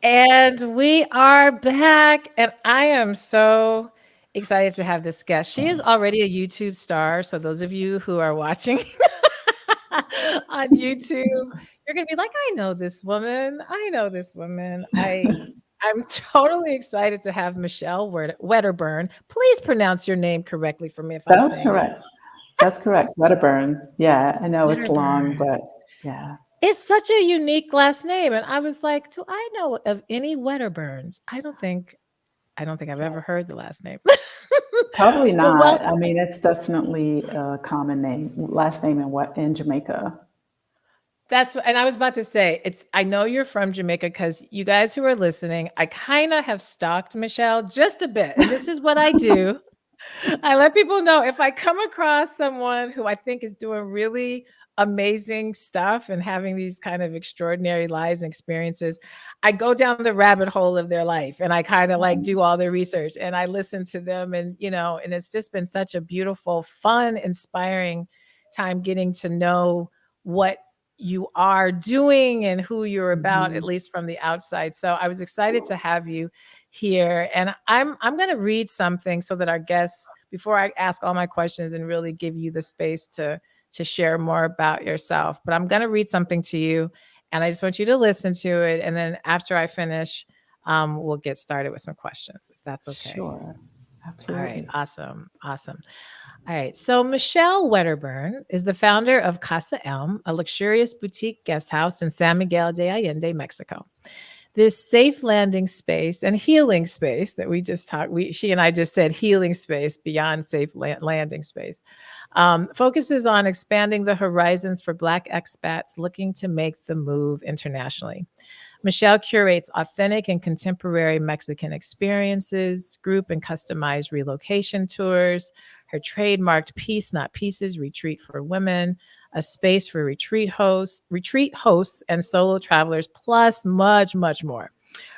And we are back, and I am so excited to have this guest. She is already a YouTube star, so those of you who are watching on YouTube, you're gonna be like, "I know this woman. I know this woman." I'm totally excited to have Michelle Wedderburn. Please pronounce your name correctly for me if I'm That's saying it. correct. That's correct. Wedderburn. Yeah, I know it's long, Wedderburn. but yeah. It's such a unique last name, and I was like, "Do I know of any Wedderburns?" I don't think I've ever Yes. heard the last name. Probably But not. well, I mean, it's definitely a common name, last name in Jamaica. and I was about to say, I know you're from Jamaica because you guys who are listening, I kind of have stalked Michelle just a bit. And this is what I do. I let people know if I come across someone who I think is doing really amazing stuff and having these kind of extraordinary lives and experiences, I go down the rabbit hole of their life and I kind of like do all their research and I listen to them and it's just been such a beautiful, fun, inspiring time getting to know what you are doing and who you're about, at Mhm. least from the outside. So I was excited to have you here. And I'm going to read something so that our guests, before I ask all my questions and really give you the space to share more about yourself, but I'm going to read something to you, and I just want you to listen to it. And then after I finish, we'll get started with some questions, if that's okay. Sure. All right, Absolutely. awesome, awesome. All right, so Michelle Wedderburn is the founder of Casa ELM, a luxurious boutique guest house in San Miguel de Allende, Mexico. This safe landing space and healing space that we just talked, she and I just said healing space beyond safe landing space, focuses on expanding the horizons for Black expats looking to make the move internationally. Michelle curates authentic and contemporary Mexican experiences, group and customized relocation tours, her trademarked Peace Not Pieces retreat for women, a space for retreat hosts and solo travelers, plus much, much more.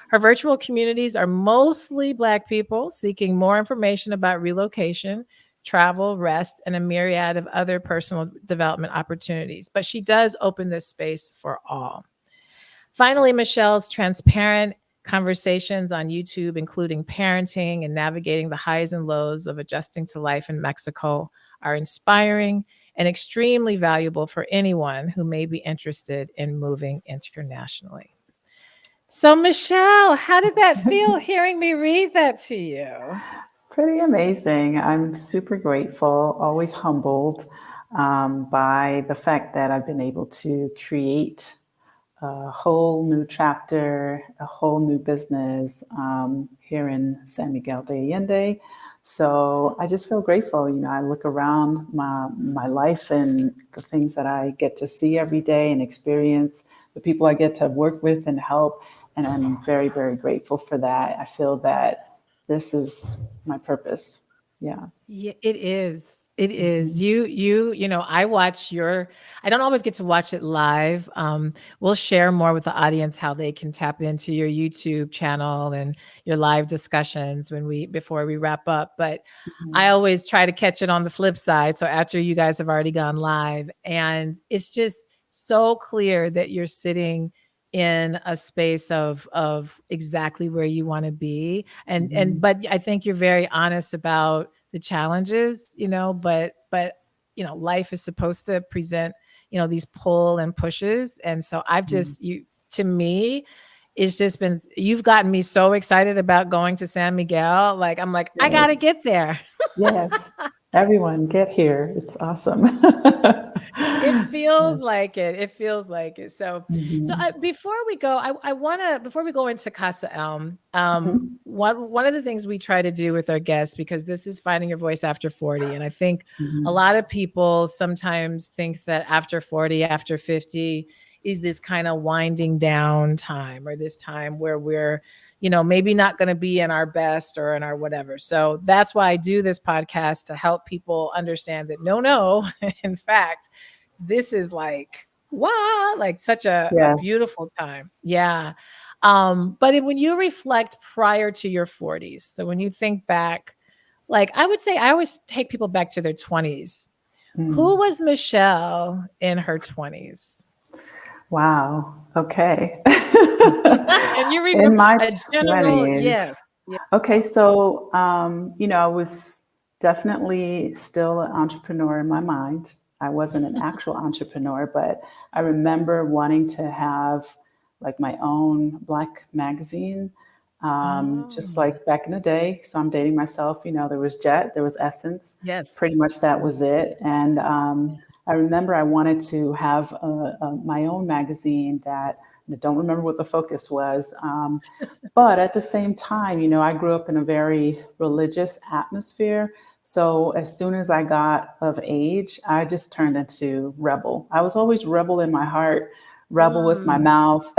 Her virtual communities are mostly Black people seeking more information about relocation, travel, rest, and a myriad of other personal development opportunities. But she does open this space for all. Finally, Michelle's transparent conversations on YouTube, including parenting and navigating the highs and lows of adjusting to life in Mexico, are inspiring and extremely valuable for anyone who may be interested in moving internationally. So, Michelle, how did that feel hearing me read that to you? Pretty amazing. I'm super grateful, always humbled by the fact that I've been able to create a whole new chapter, a whole new business here in San Miguel de Allende. So I just feel grateful. You know, I look around my life and the things that I get to see every day and experience, the people I get to work with and help. And I'm very, very grateful for that. I feel that this is my purpose. Yeah. Yeah, it is. It is. Mhm. I don't always get to watch it live. We'll share more with the audience how they can tap into your YouTube channel and your live discussions before we wrap up. But I Mhm. always try to catch it on the flip side. So after you guys have already gone live, and it's just so clear that you're sitting in a space of exactly where you want to be, and Mhm. but I think you're very honest about the challenges, but life is supposed to present, these pull and pushes. And so I've Mhm. just you to me, it's just been you've gotten me so excited about going to San Miguel. Like I'm like, I gotta Good. get there. Yes. Everyone get here. It's awesome. It feels Yes. like it. It feels like it. So, Mhm. before we go, I want to before we go into Casa Elm, Mhm. one of the things we try to do with our guests, because this is finding your voice after 40, and I think a Mhm. lot of people sometimes think that after 40, after 50 is this kind of winding down time, or this time where we're maybe not going to be in our best or in our whatever. So that's why I do this podcast, to help people understand that no, in fact, this is like wow, like such a Yes. beautiful time. Yeah. But when you reflect prior to your 40s, so when you think back, like I would say I always take people back to their 20s. Who Mm. was Michelle in her 20s? Wow. Okay. And you remember In my a general, 20s. yes. Yeah. Okay, so I was definitely still an entrepreneur in my mind. I wasn't an actual entrepreneur, but I remember wanting to have like my own Black magazine, just Oh, like back in the day. So I'm dating myself. There was Jet, there was Essence, yes. pretty much that was it. And I remember I wanted to have my own magazine that I don't remember what the focus was. But at the same time, I grew up in a very religious atmosphere. So as soon as I got of age, I just turned into rebel. I was always rebel in my heart, rebel with my Mm, mouth.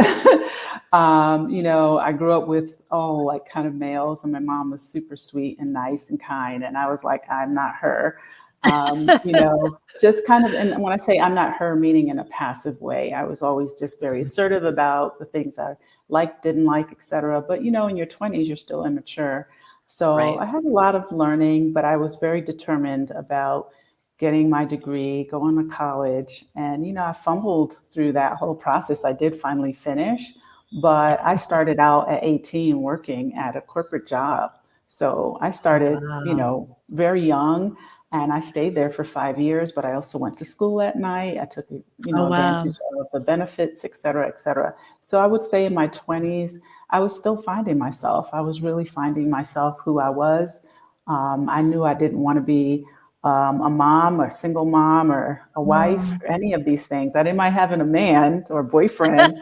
I grew up with all like kind of males, and my mom was super sweet and nice and kind. And I was like, I'm not her. Just kind of, and when I say I'm not her, meaning in a passive way, I was always just very assertive about the things I liked, didn't like, etc. But in your 20s, you're still immature. So right. I had a lot of learning, but I was very determined about getting my degree, going to college. And, I fumbled through that whole process. I did finally finish, but I started out at 18 working at a corporate job. So I started, Wow. very young, and I stayed there for 5 years, but I also went to school at night. I took, Oh, wow. advantage of the benefits, et cetera, et cetera. So I would say in my 20s, I was still finding myself. I was really finding myself who I was. I knew I didn't want to be a mom or a single mom or a wife Mm, or any of these things. I didn't mind having a man or a boyfriend,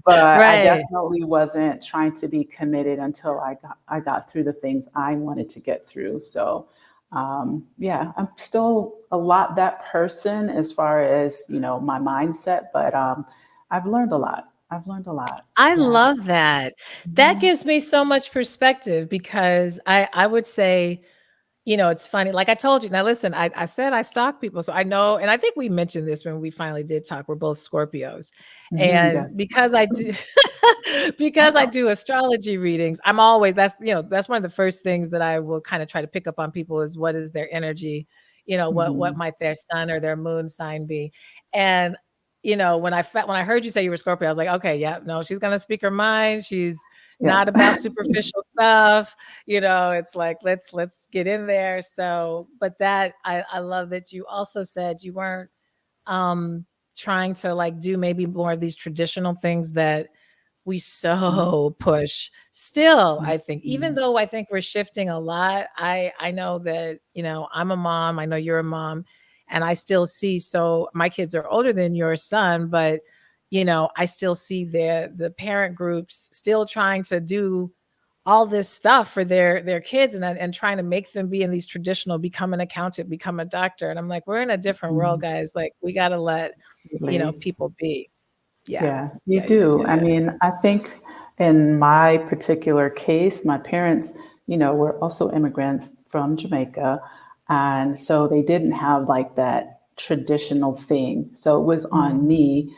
but I right. definitely wasn't trying to be committed until I got through the things I wanted to get through. So yeah, I'm still a lot that person as far as my mindset, but I've learned a lot. I've learned a lot. I Yeah. love that. That Mhm. gives me so much perspective because I would say, it's funny. Like I told you, now listen, I said I stalk people. So I know, and I think we mentioned this when we finally did talk. We're both Scorpios. Mhm, And yes. because I do because I do astrology readings, I'm always that's one of the first things that I will kind of try to pick up on people is what is their energy, what Mhm. might their sun or their moon sign be. And when I heard you say you were Scorpio, I was like, okay, yeah, no, she's gonna speak her mind. She's Yeah. not about superficial stuff. It's like let's get in there. So but that I love that you also said you weren't um trying to like do maybe more of these traditional things that we Mhm. so push still. I think even Mhm. though I think we're shifting a lot, I know that I'm a mom, I know you're a mom, and I still see, so my kids are older than your son, but I still see the parent groups still trying to do all this stuff for their kids and trying to make them be in these traditional, become an accountant, become a doctor. And I'm like, we're in a different world, Mhm. guys. Like we got to let Really. people be. Yeah. Yeah, you Yeah, yeah, do. I yeah. mean, I think in my particular case, my parents, were also immigrants from Jamaica. And so they didn't have like that traditional thing. So it was on Mm, me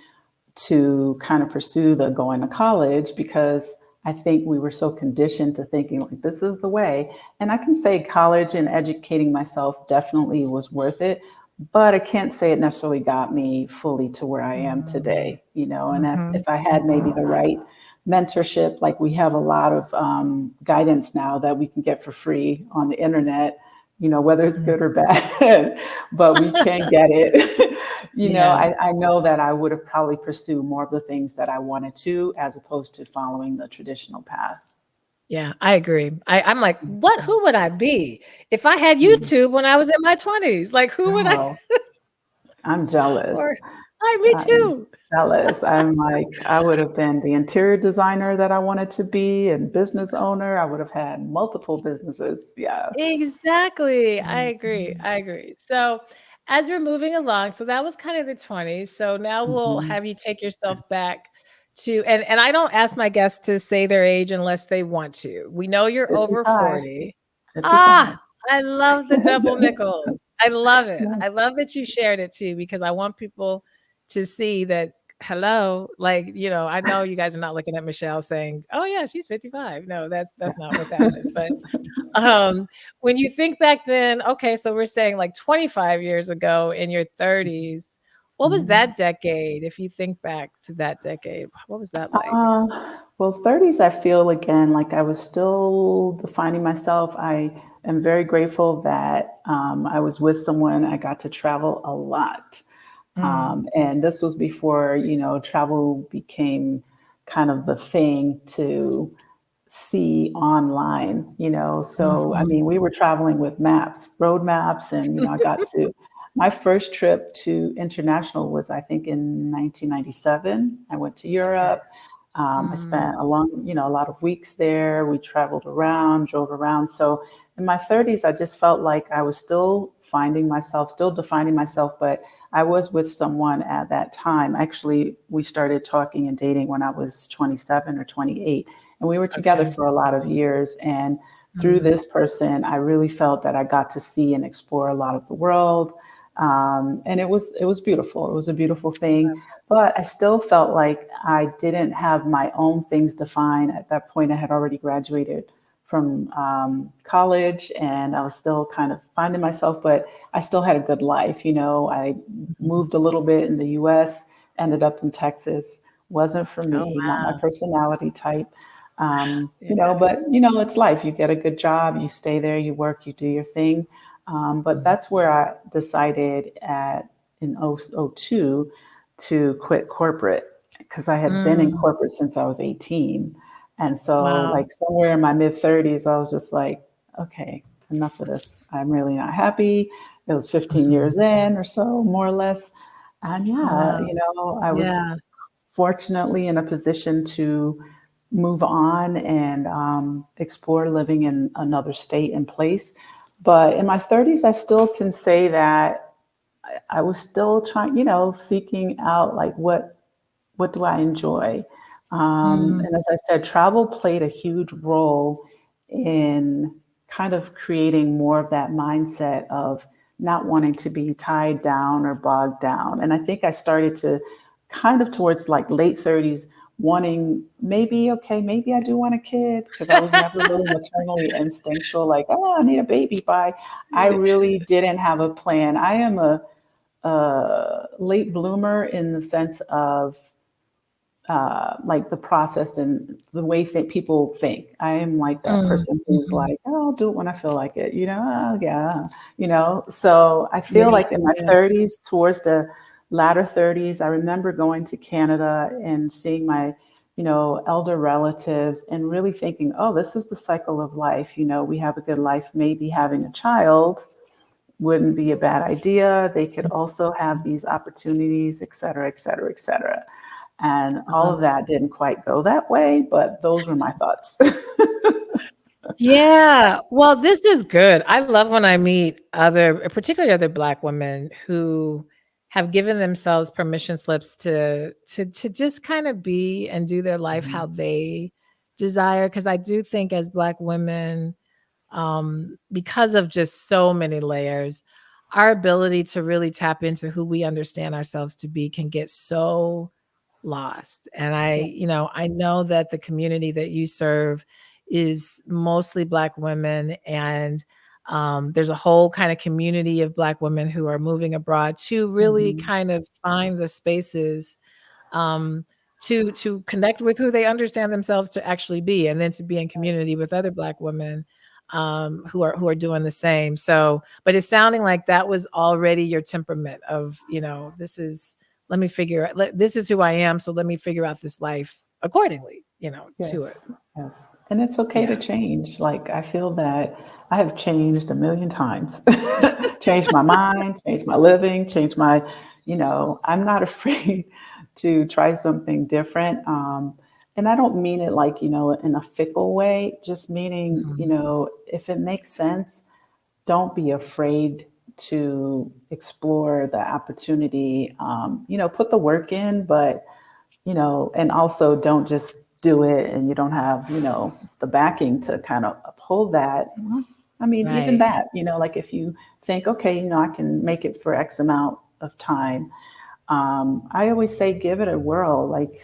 to kind of pursue the going to college because I think we were so conditioned to thinking like this is the way. And I can say college and educating myself definitely was worth it, but I can't say it necessarily got me fully to where I am mm, today, and if, mhm, if I had maybe the right mentorship, like we have a lot of guidance now that we can get for free on the internet, whether it's mm. good or bad, but we can get it. Yeah. I know that I would have probably pursued more of the things that I wanted to, as opposed to following the traditional path. Yeah, I agree. I'm like, who would I be if I had Mhm. YouTube when I was in my 20s? Like, who would I Oh, I'm or jealous. me I'm too. jealous. I'm like, I would have been the interior designer that I wanted to be and business owner. I would have had multiple businesses. Yeah. Exactly. I agree. Mhm. I agree. So, as we're moving along, so that was kind of the 20s. So now we'll Mhm. have you take yourself back to, and I don't ask my guests to say their age unless they want to. We know you're over 55. 40. 55. Ah, I love the double nickels. I love it. Yeah. I love that you shared it too because I want people to see that hello, like, I know you guys are not looking at Michelle saying, "Oh yeah, she's 55." No, that's not what's happening. But um, when you think back then, okay, so we're saying like 25 years ago in your 30s, What was that decade? If you think back to that decade, what was that like? Uh, well, 30s, I feel again like I was still defining myself. I am very grateful that I was with someone. I got to travel a lot. Mm, And this was before, travel became kind of the thing to see online, So, I mhm. mean, we were traveling with maps, road maps, and, I got to my first trip to international was, I think, in 1997. I went to Okay. Europe. I Mm, spent a lot of weeks there. We traveled around, drove around. So in my 30s, I just felt like I was still finding myself, still defining myself, but I was with someone at that time. Actually, we started talking and dating when I was 27 or 28, and we were together okay. for a lot of years. And through Mm, this person, I really felt that I got to see and explore a lot of the world. And it was beautiful. It was a beautiful thing. But I still felt like I didn't have my own things defined. At that point, I had already graduated from college, and I was still kind of finding myself, but I still had a good life. I mhm. moved a little bit in the US, ended up in Texas. Wasn't for Oh, me, not my wow. personality type. Yeah. But it's life. You get a good job, you stay there, you work, you do your thing. But Mhm. that's where I decided in '02 to quit corporate because I had been in Mm, corporate since I was 18. And so, wow. like, somewhere in my mid 30s, I was just like, okay, enough of this. I'm really not happy. It was 15 Mhm. years in or so, more or less. And yeah, Wow. I was Yeah. fortunately in a position to move on and explore living in another state and place. But in my 30s, I still can say that I was still trying, seeking out like what do I enjoy? Mm, And as I said, travel played a huge role in kind of creating more of that mindset of not wanting to be tied down or bogged down. And I think I started to kind of towards like late 30s wanting maybe, okay, maybe I do want a kid because I was never really maternally instinctual, like, oh, I need a baby by. I really didn't have a plan. I am a late bloomer in the sense of like the process and the way that people think. I am like that mm, person who's mhm. like, oh, I'll do it when I feel like it, oh, yeah, So I Yeah, feel like in my yeah. 30s, towards the latter 30s, I remember going to Canada and seeing my, elder relatives and really thinking, oh, this is the cycle of life. We have a good life, maybe having a child wouldn't be a bad idea. They could also have these opportunities, et cetera, et cetera, et cetera. And all of that didn't quite go that way, but those were my thoughts. Yeah. Well, this is good. I love when I meet particularly other Black women who have given themselves permission slips to just kind of be and do their life how they desire. Because I do think as Black women, because of just so many layers, our ability to really tap into who we understand ourselves to be can get so lost. And Yeah. I know that the community that you serve is mostly Black women, and there's a whole kind of community of Black women who are moving abroad to really Mhm. kind of find the spaces um, to connect with who they understand themselves to actually be, and then to be in community with other Black women who are doing the same. So, but it's sounding like that was already your temperament of, this is let me figure out this is who I am, so let me figure out this life accordingly, to it. Yes, yes. And it's okay to Yeah. change. Like, I feel that I have changed a million times. Changed my mind, changed my living, changed my, I'm not afraid to try something different. And I don't mean it like, in a fickle way, just meaning, Mhm. if it makes sense, don't be afraid to explore the opportunity. Put the work in, but and also don't just do it and you don't have, the backing to kind of uphold that. I mean, even Right. that, like if you think, okay, I can make it for X amount of time. I always say, give it a whirl. Like,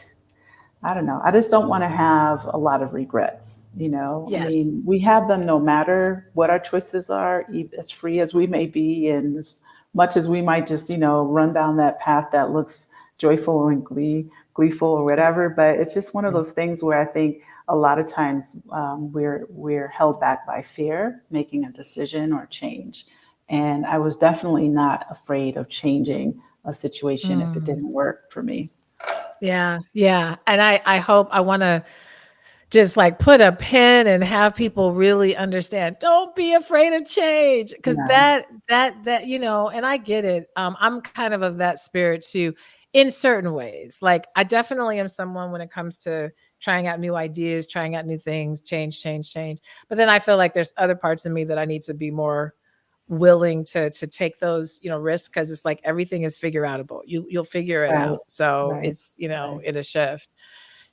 I don't know. I just don't want to have a lot of regrets. I Yes. mean, we have them no matter what our choices are, as free as we may be, and as much as we might just, run down that path that looks joyful and gleeful or whatever. But it's just one of those things where I think a lot of times we're held back by fear, making a decision or change. And I was definitely not afraid of changing a situation if it Mm. didn't work for me. Yeah, yeah. And I hope I want to just like put a pin and have people really understand, don't be afraid of change, because Yeah, that and I get it. I'm kind of that spirit too, in certain ways. Like I definitely am someone when it comes to trying out new ideas, trying out new things, change. But then I feel like there's other parts of me that I need to be more willing to take those risks, because it's like everything is figure outable. You'll figure it right, out, so right, it's right. it'll shift.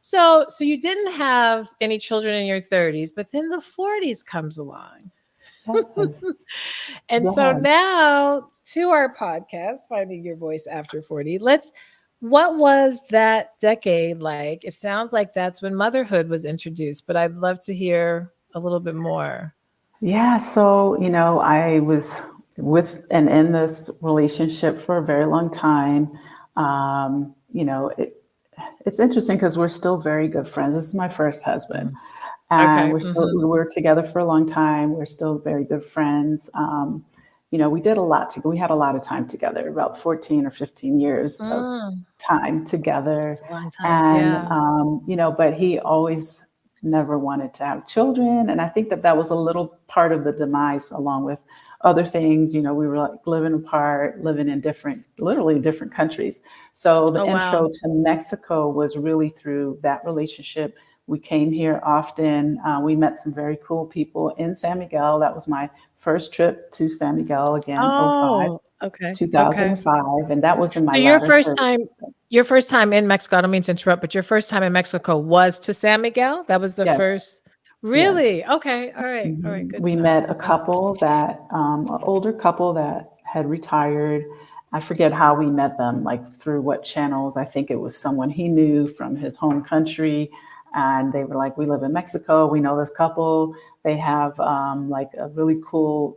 So you didn't have any children in your 30s, but then the 40s comes along. Yes, And so yes. now to our podcast, Finding Your Voice After 40. What was that decade like? It sounds like that's when motherhood was introduced, but I'd love to hear a little bit more. Yeah, so, I was with and in this relationship for a very long time. It's interesting because we're still very good friends. This is my first husband, Mm. and Okay. we were together for a long time. We're still very good friends. We did a lot together. We had a lot of time together, about 14 or 15 years of Mm. time together. It's a long time. And, Yeah. but he always never wanted to have children. And I think that that was a little part of the demise, along with other things. We were like living apart, living in literally different countries. So the Oh, wow. intro to Mexico was really through that relationship. We came here often. We met some very cool people in San Miguel. That was my first trip to San Miguel again, '05, Oh, okay. Okay. 2005. And that was in my So latter 30s. your first time in Mexico, I don't mean to interrupt, but your first time in Mexico was to San Miguel? That was the Yes, first. yes. Really? Okay. All right. All right. Good We to know. met a Okay. couple an older couple that had retired. I forget how we met them, like through what channels. I think it was someone he knew from his home country. And they were like, we live in Mexico. We know this couple. They have like a really cool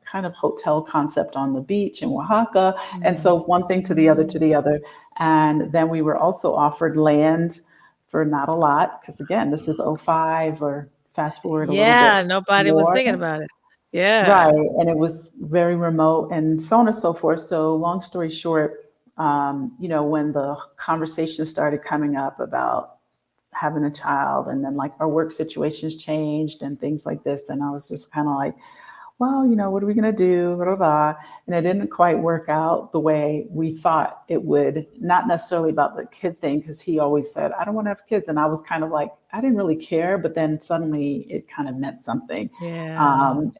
kind of hotel concept on the beach in Oaxaca. And Mm. so one thing to the other, to Mm. the other. And then we were also offered land for not a lot, because again, this is '05, or fast forward a little bit Yeah, nobody was more. thinking about it. Yeah. Right. And it was very remote and so on and so forth. So, long story short, when the conversation started coming up about having a child, and then like our work situations changed and things like this, and I was just kind of like, well, what are we going to do? Blah, blah, blah. And it didn't quite work out the way we thought it would, not necessarily about the kid thing, because he always said, I don't want to have kids. And I was kind of like, I didn't really care. But then suddenly it kind of meant something. Yeah. Um,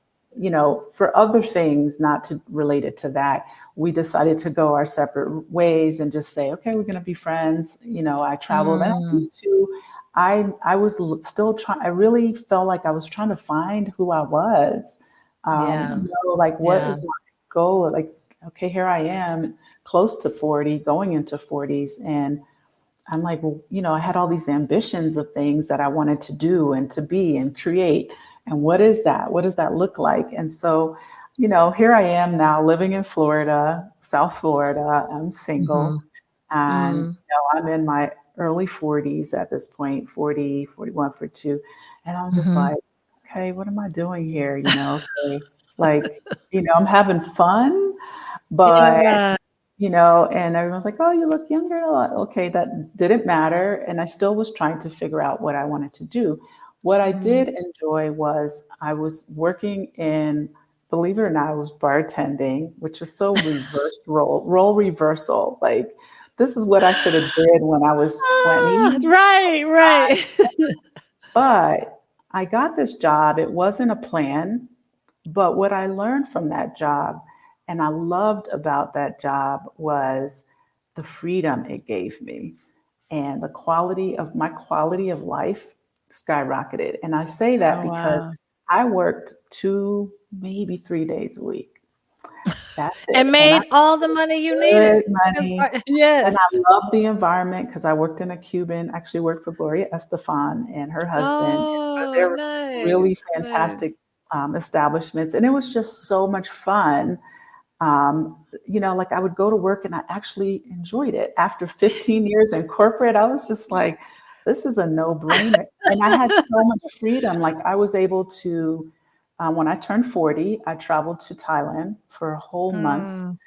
for other things, not to relate it to that, we decided to go our separate ways and just say, okay, we're going to be friends. I traveled, and I Mm. think too, I was still trying. I really felt like I was trying to find who I was. Yeah. Like, what Yeah. is my goal? Like, okay, here I am, close to 40, going into 40s, and I'm like, well, I had all these ambitions of things that I wanted to do and to be and create. And what is that? What does that look like? And so, here I am now living in Florida, South Florida. I'm single, Mhm. and Mm. I'm in my early 40s at this point, 40, 41, 42. And I'm just Mhm. like, okay, what am I doing here? Okay, like, I'm having fun, but Yeah. and everyone's like, oh, you look younger. Okay, that didn't matter. And I still was trying to figure out what I wanted to do. What I Mm. did enjoy was I was working in, believe it or not, I was bartending, which was so reversed role reversal. Like, this is what I should have did when I was 20. Ah, right, right. But I got this job. It wasn't a plan. But what I learned from that job and I loved about that job was the freedom it gave me, and my quality of life skyrocketed. And I say that Oh, because wow. I worked 2, maybe 3 days a week. That's And it. And I made all the money you good needed. That's money. And yes. I love the environment because I worked in a Cuban, actually worked for Gloria Estefan and her husband. Oh, They're really nice, fantastic nice. establishments. And it was just so much fun. Like I would go to work and I actually enjoyed it. After 15 years in corporate, I was just like, this is a no-brainer. And I had so much freedom. Like I was able to, when I turned 40, I traveled to Thailand for a whole month. Mm,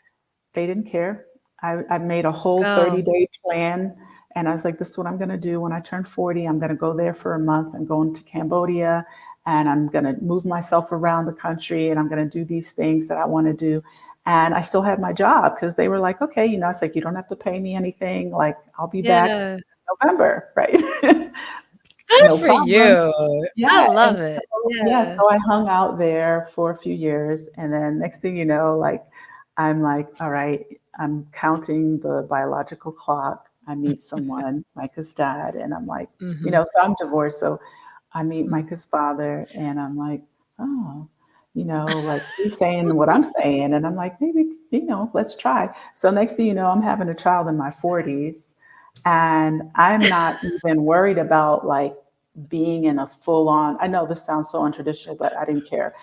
They didn't care. I made a let's whole go. 30-day plan. And I was like, this is what I'm going to do when I turn 40. I'm going to go there for a month. I'm going to Cambodia and I'm going to move myself around the country and I'm going to do these things that I want to do. And I still had my job because they were like, okay, it's like, you don't have to pay me anything. Like, I'll be back Yeah. November, right? Good No for problem. you. I Yeah, and love it. so yeah, Yeah. so I hung out there for a few years, and then next thing you know, like I'm like, all right, I'm counting the biological clock. I meet someone, Micah's dad, and I'm like, Mhm. so I'm divorced, so I meet Mm. Micah's father, and I'm like, oh, like he's saying what I'm saying, and I'm like, maybe, let's try. So next thing you know, I'm having a child in my 40s, and I'm not even worried about like being in a full on, I know this sounds so untraditional, but I didn't care.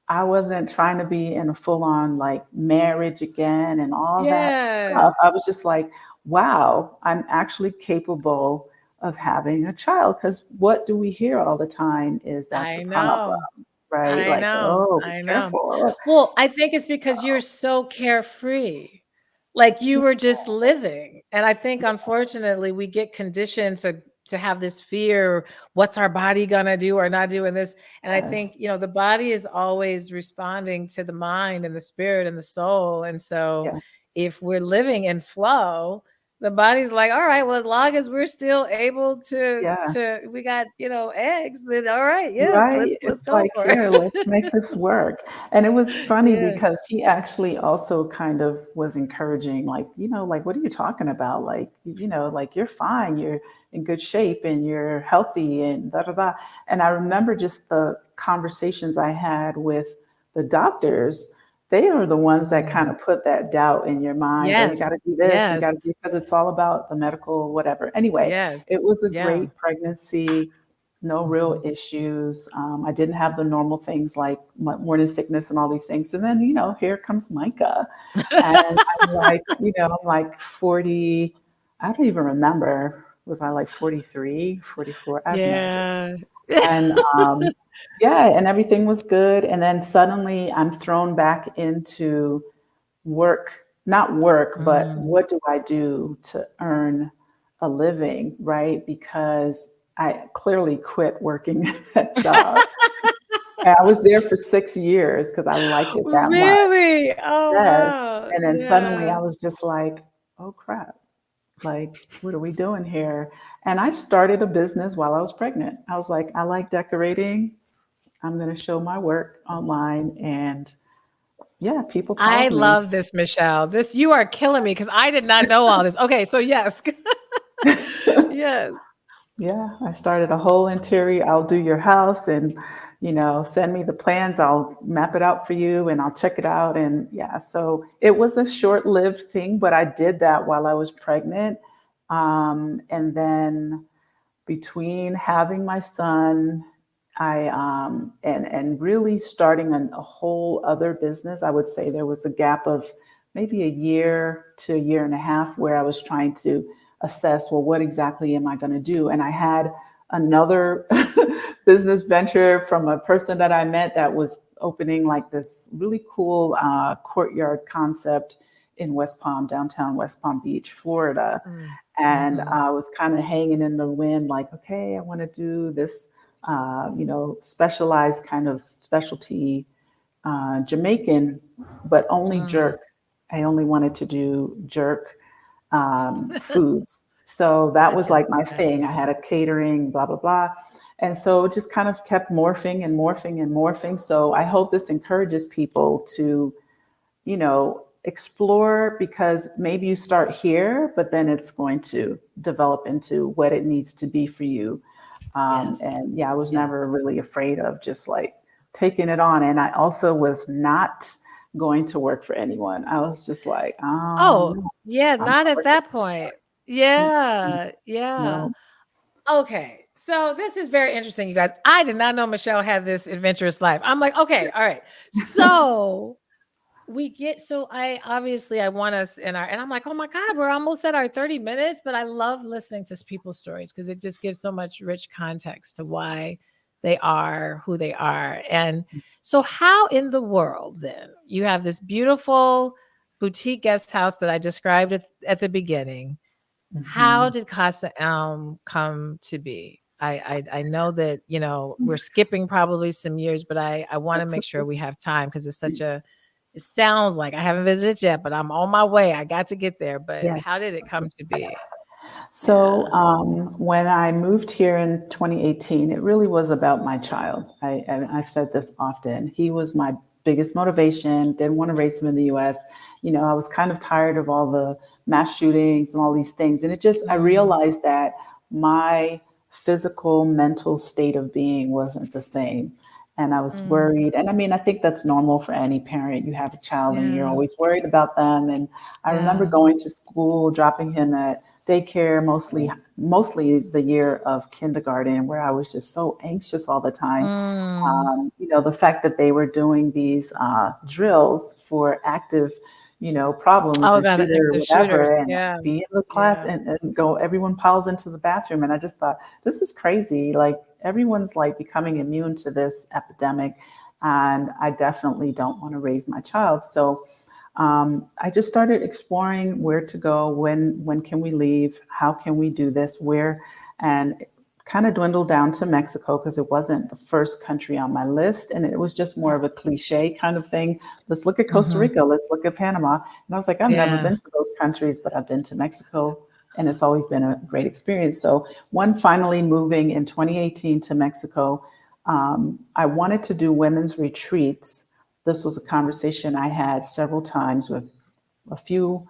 I wasn't trying to be in a full on like marriage again and all that Yeah. stuff. I was just like, wow, I'm actually capable of having a child. Because what do we hear all the time is that's a I problem, know. right? I Like, know. oh, be I know. careful. Well, I think it's because you're so carefree. Like you Yeah, were just living. And I think unfortunately we get conditioned to have this fear, what's our body gonna do or not do in this? And I think, yes, the body is always responding to the mind and the spirit and the soul. And so yeah, if we're living in flow, the body's like, all right, well, as long as we're still able yeah. to we got, eggs, then all right, yes, Right? let's It's go like, for it. here, let's make this work. And it was funny Yeah. because he actually also kind of was encouraging, like, like, what are you talking about? Like, like you're fine, you're in good shape and you're healthy and da da da. And I remember just the conversations I had with the doctors. They are the ones that kind Mm. of put that doubt in your mind. Oh, you Yes. got to do this, you Yes. got to do, because it's all about the medical, whatever. Anyway, Yes. it was a Yeah. great pregnancy, no real Mhm. issues. I didn't have the normal things like morning sickness and all these things. And then, here comes Micah. And I'm like 40, I don't even remember. Was I like 43, 44? I have no idea. Yeah. And yeah, and everything was good. And then suddenly I'm thrown back into work, not work, but Mm. what do I do to earn a living, right? Because I clearly quit working that job. And I was there for 6 years because I liked it that much. Really? Oh, Yes. wow. And then suddenly Yeah. I was just like, oh crap, like, what are we doing here? And I started a business while I was pregnant. I was like, I like decorating. I'm going to show my work online. And yeah, people I called me. love this, Michelle. This you are killing me because I did not know all this. Okay, so yes. Yes. Yeah, I started a whole interior. I'll do your house and, send me the plans. I'll map it out for you and I'll check it out. And yeah, so it was a short lived thing, but I did that while I was pregnant. And then between having my son, and really starting a whole other business, I would say there was a gap of maybe a year to a year and a half where I was trying to assess, well, what exactly am I going to do? And I had another business venture from a person that I met that was opening like this really cool courtyard concept in West Palm, downtown West Palm Beach, Florida. Mm. And Mhm. I was kind of hanging in the wind, like, okay, I want to do this, specialized kind of specialty Jamaican, but only Mm. jerk. I only wanted to do jerk foods. So that was Gotcha. like my thing. I Gotcha. had a catering, blah, blah, blah. And so it just kind of kept morphing and morphing and morphing. So I hope this encourages people to, explore, because maybe you start here, but then it's going to develop into what it needs to be for you. Yes. And yeah, I was Yes. never really afraid of just like taking it on. And I also was not going to work for anyone. I was just like, oh Oh, no, yeah, I'm not not at working that for point. anybody. Yeah. Yeah. No. Okay. So this is very interesting, you guys. I did not know Michelle had this adventurous life. I'm like, okay, all right. So we get so I obviously I want us in our and I'm like, oh my God, we're almost at our 30 minutes. But I love listening to people's stories because it just gives so much rich context to why they are who they are. And so how in the world then you have this beautiful boutique guest house that I described at the beginning. How Mhm. did Casa Elm come to be? I know that, we're skipping probably some years, but I want to That's make sure okay. we have time because it sounds like I haven't visited yet, but I'm on my way. I got to get there. But how Yes. did it come to be? So Yeah. when I moved here in 2018, it really was about my child. I've said this often. He was my biggest motivation. Didn't want to raise him in the U.S. I was kind of tired of all the mass shootings and all these things, and I Mm, realized that my physical, mental state of being wasn't the same. And I was mm, worried. And I mean, I think that's normal for any parent. You have a child and you're yeah. always worried about them. And I remember Yeah. going to school, dropping him at daycare, mostly the year of kindergarten, where I was just so anxious all the time. Mm. The fact that they were doing these drills for active, problems Oh and God, the shooter or active shooters. whatever, and Yeah. be in the class Yeah. and go, everyone piles into the bathroom. And I just thought, this is crazy. Like everyone's like becoming immune to this epidemic. And I definitely don't want to raise my child. So I just started exploring where to go, when can we leave, how can we do this, where, and kind of dwindled down to Mexico because it wasn't the first country on my list, and it was just more of a cliche kind of thing. Let's look at Costa Mm-hmm. Rica, let's look at Panama, and I was like, I've never Yeah. been to those countries, but I've been to Mexico, and it's always been a great experience. So, one finally moving in 2018 to Mexico, I wanted to do women's retreats. This was a conversation I had several times with a few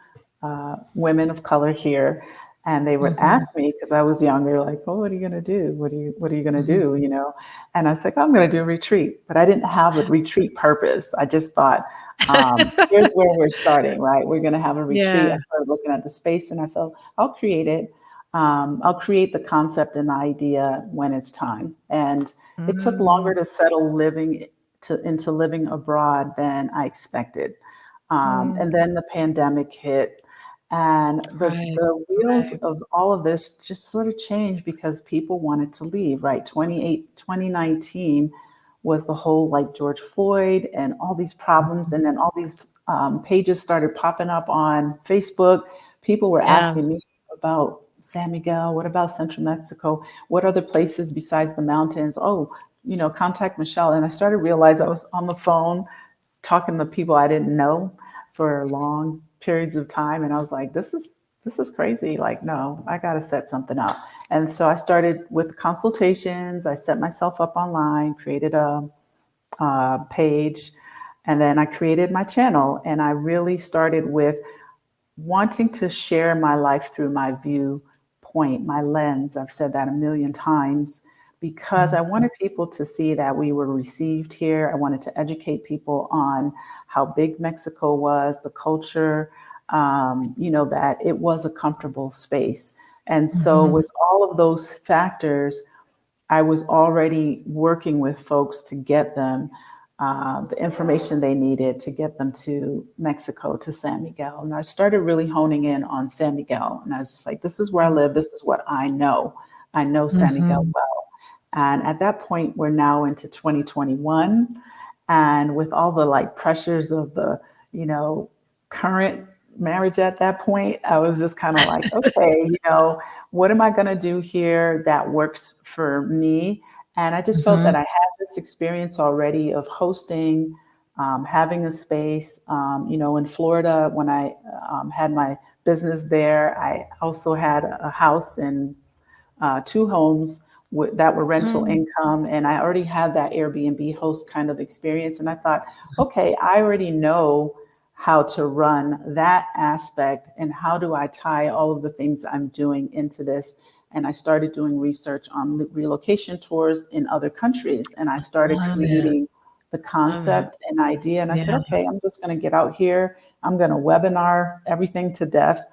women of color here, and they would Mm-hmm. ask me because I was younger, like, "Oh, what are you going to do? What are you going to Mm-hmm. do?" And I was like, "I'm going to do a retreat," but I didn't have a retreat purpose. I just thought, "Here's where we're starting, right? We're going to have a retreat." I Yeah. started looking at the space, and I felt I'll create it. I'll create the concept and idea when it's time. And it took Mm, longer to settle into living abroad than I expected. mm. And then the pandemic hit, and Right. the wheels Right. of all of this just sort of changed because people wanted to leave, right? 2019 was the whole like George Floyd and all these problems. And then all these pages started popping up on Facebook. People were Yeah. asking me about San Miguel, what about Central Mexico? What other places besides the mountains? Oh, contact Michelle. And I started to realize I was on the phone talking to people I didn't know for long periods of time, and I was like, this is crazy. Like, no, I got to set something up. And so I started with consultations. I set myself up online, created a page, and then I created my channel. And I really started with wanting to share my life through my viewpoint, my lens. I've said that a million times because Mm. I wanted people to see that we were received here. I wanted to educate people on how big Mexico was, the culture, that it was a comfortable space. And so, Mhm. with all of those factors, I was already working with folks to get them the information they needed to get them to Mexico, to San Miguel. And I started really honing in on San Miguel. And I was just like, this is where I live. This is what I know. I know San Miguel Mhm. well. And at that point, we're now into 2021. And with all the like pressures of the, current marriage at that point, I was just kind of like, okay, what am I going to do here that works for me? And I just felt that Mhm. I had this experience already of hosting, having a space. In Florida, when I had my business there, I also had a house and two homes that were rental Mm. income. And I already had that Airbnb host kind of experience. And I thought, okay, I already know how to run that aspect. And how do I tie all of the things I'm doing into this? And I started doing research on relocation tours in other countries. And I started Love it. creating the Love it. concept and idea. And I said, Yeah. okay, I'm just going to get out here. I'm going to webinar everything to death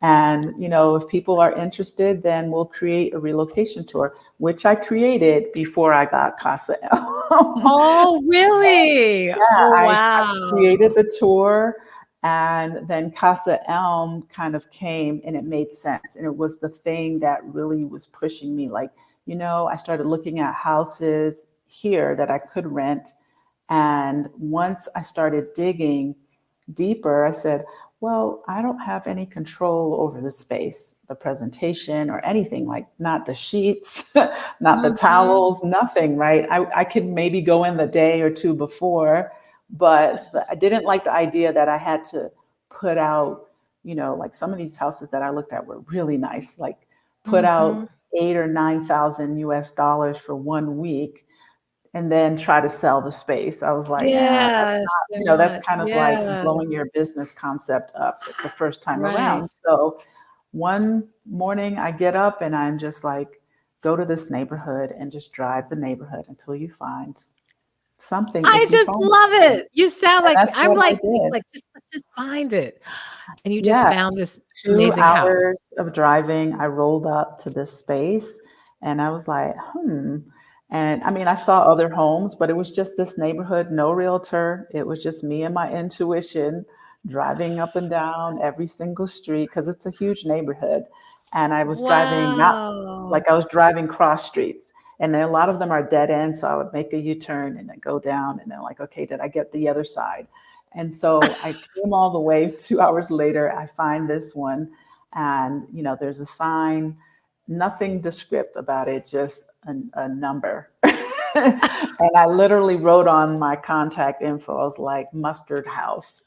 And, if people are interested, then we'll create a relocation tour, which I created before I got Casa ELM. Oh, really? Yeah, Oh, I wow. created the tour, and then Casa Elm kind of came and it made sense. And it was the thing that really was pushing me. Like, I started looking at houses here that I could rent. And once I started digging deeper, I said, well, I don't have any control over the space, the presentation, or anything, like not the sheets, not the Mhm. towels, nothing, right? I could maybe go in the day or two before, but I didn't like the idea that I had to put out, like some of these houses that I looked at were really nice, like put Mhm. out 8 or 9 thousand US dollars for 1 week and then try to sell the space. I was like, that's Yes, not, they that's want, kind of like yeah, blowing your business concept up the first time right. around. So one morning I get up and I'm just like, go to this neighborhood and just drive the neighborhood until you find something, I if you just find love something. it. You sound And like that's I'm what I like, just did. like, just let's just find it. And you just Yeah, found this 2 amazing house. hours of driving, I rolled up to this space and I was like, "Hmm." And I mean, I saw other homes, but it was just this neighborhood, no realtor. It was just me and my intuition driving up and down every single street because it's a huge neighborhood. And I was driving not Wow. like I was driving cross streets. And then a lot of them are dead ends. So I would make a U-turn and then go down and then like, okay, did I get the other side? And so I came all the way 2 hours later. I find this one, and there's a sign, nothing descript about it, just a number. And I literally wrote on my contact info, I was like, Mustard House.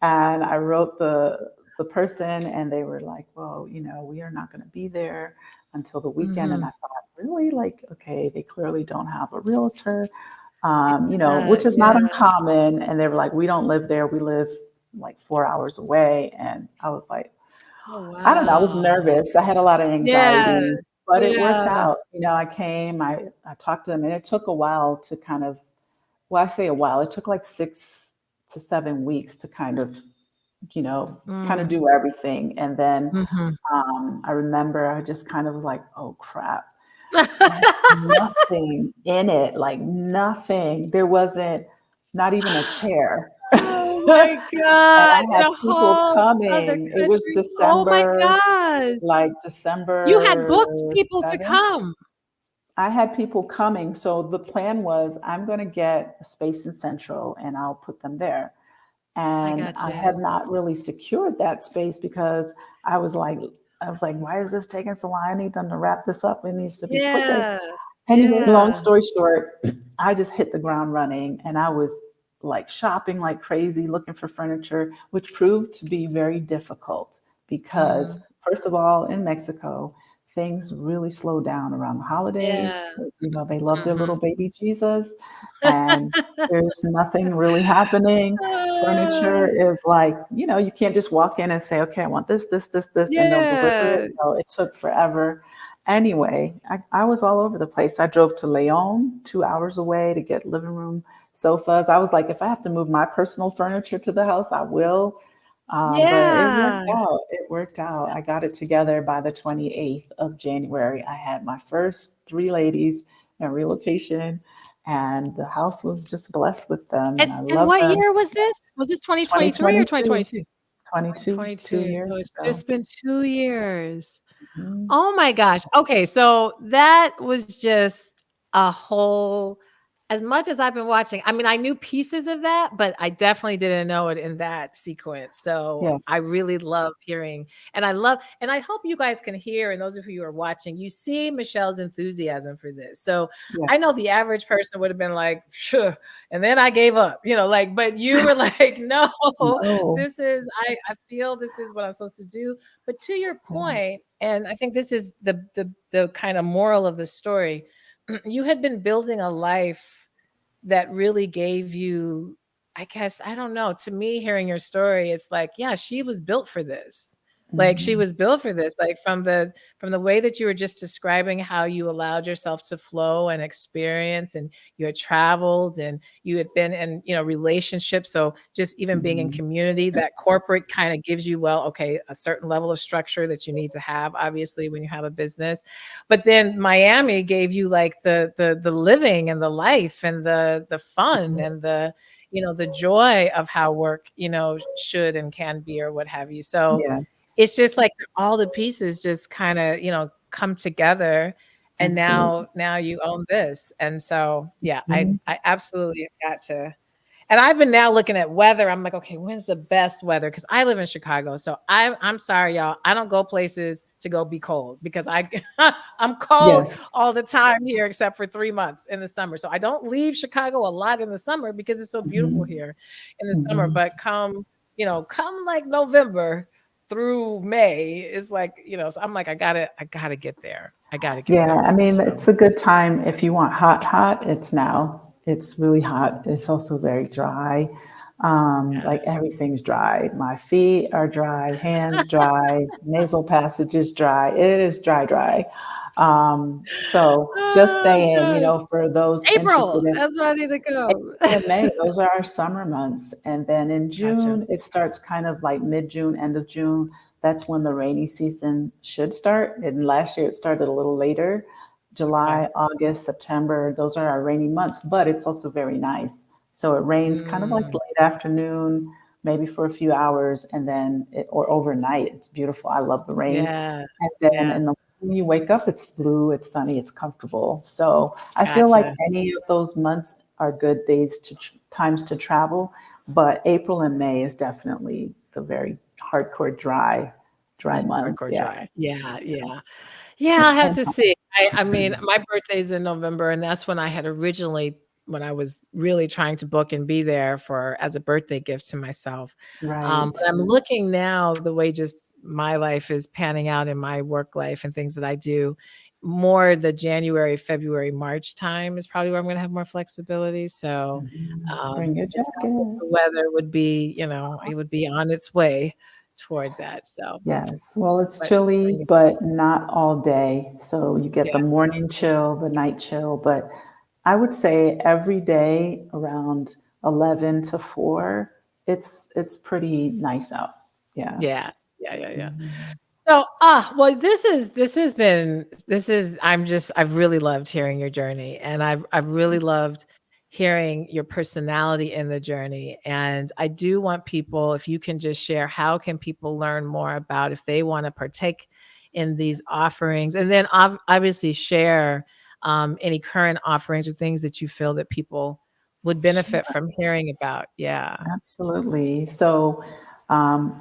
And I wrote the person, and they were like, well, we are not going to be there until the weekend. And I Mhm. thought, really? Like, okay, they clearly don't have a realtor, which is not Yeah. uncommon. And they were like, we don't live there. We live like 4 hours away. And I was like, Oh, I don't know. I was wow. nervous. I had a lot of Yeah, anxiety, but it worked yeah. out. I came, I talked to them, and it took a while to kind of, well, I say a while, it took like 6 to 7 weeks to kind of Mm. do everything. And then Mhm. I remember I just kind of was like, oh crap, there's nothing in it, like nothing. There wasn't, not even a chair. Oh my And I god, in had a people whole other coming. It was country? Oh my gosh. like You had December booked people to 7th. come. I had people coming. So the plan was I'm going to get a space in Central and I'll put them there. I And I gotcha. had not really secured that space because I was like, why is this taking so long? I need them to wrap this up. It needs to be quicker. Yeah, Anyway, long yeah. story short, I just hit the ground running and I was like shopping like crazy, looking for furniture, which proved to be very difficult because, Mhm. first of all, in Mexico, things really slow down around the holidays Yeah. because, they love their Mhm. little baby Jesus and there's nothing really happening. Furniture Ah, is like, you can't just walk in and say, okay, I want this, this, this, this, and they'll deliver it. yeah. No, it took forever. Anyway, I was all over the place. I drove to Leon, 2 hours away, to get living room sofas. I was like, if I have to move my personal furniture to the house, I will. But it worked Yeah. out. It worked out. I got it together by the 28th of January. I had my first three ladies in relocation, and the house was just blessed with them, and I And love what them. year was this? Was this 2023 or 2022, 2022? 2 2022, so years it's ago. just been 2 years. Mhm. Oh my gosh. Okay, so that was just a whole, as much as I've been watching, I mean, I knew pieces of that, but I definitely didn't know it in that sequence. So I Yes, really love hearing, and I hope you guys can hear, and those of you who are watching, you see Michelle's enthusiasm for this. So I know yes. the average person would have been like, sure. And then I gave up, like, but you were like, no, No. I feel this is what I'm supposed to do. But to your Yeah. point, and I think this is the kind of moral of the story, you had been building a life that really gave you, I guess, I don't know, to me hearing your story, it's like, yeah, she was built for this. Like she Mhm. was built for this, like from the way that you were just describing how you allowed yourself to flow and experience, and you had traveled and you had been in, relationships. So just even being in Mhm. community, that corporate kind of gives you, well, okay, a certain level of structure that you need to have, obviously, when you have a business. But then Miami gave you like the living and the life and the fun and the joy of how work, should and can be or what have you. So Yes, it's just like all the pieces just kinda, come together, and absolutely. now you own this, and so, yeah, I Mhm. I absolutely have got to, and I've been now looking at weather. I'm like, okay, when's the best weather? Because I live in Chicago. So I'm sorry, y'all. I don't go places to go be cold because I'm cold Yes. all the time here, except for 3 months in the summer. So I don't leave Chicago a lot in the summer because it's so beautiful Mhm. here in the summer. Mhm. But come like November through May, it's like, so I'm like, I gotta get there. I gotta get Yeah, there. I mean, So it's a good time if you want hot, hot, it's now. It's really hot. It's also very dry. Like everything's dry. My feet are dry, hands dry, nasal passage is dry. It is dry, dry. So just oh saying, gosh. for those interested April, in that's where I need to go. April and May, those are our summer months. And then in Gotcha. June, it starts kind of like mid June, end of June. That's when the rainy season should start. And last year it started a little later. Okay. July, August, September, those are our rainy months, but it's also very nice. So it rains kind of like Mm, late afternoon, maybe for a few hours, and then or overnight. It's beautiful. I love the rain. yeah, And then yeah, in the when you wake up, it's blue, it's sunny, it's comfortable. So I feel like gotcha. any of those months are good days times to travel, but April and May is definitely the very hardcore dry It's months. hardcore Yeah. dry. Yeah, yeah. Yeah, I have And to see. I mean, my birthday's in November, and that's when I had originally when I was really trying to book and be there for as a birthday gift to myself. right. But I'm looking now the way just my life is panning out in my work life and things that I do, more the January, February, March time is probably where I'm gonna have more flexibility. So, Bring your it sounds like jacket. the weather would be, it would be on its way toward that. So, Yes. Well, it's but chilly, bring it. but not all day. So you get Yeah, the morning chill, the night chill. But I would say every day around 11 to 4, it's pretty nice out. Yeah. yeah, yeah, yeah, yeah. Mhm. So, well, I've really loved hearing your journey, and I've really loved hearing your personality in the journey. And I do want people, if you can just share, how can people learn more about if they want to partake in these offerings, and then obviously share any current offerings or things that you feel that people would benefit Sure. from hearing about. Yeah. Absolutely. So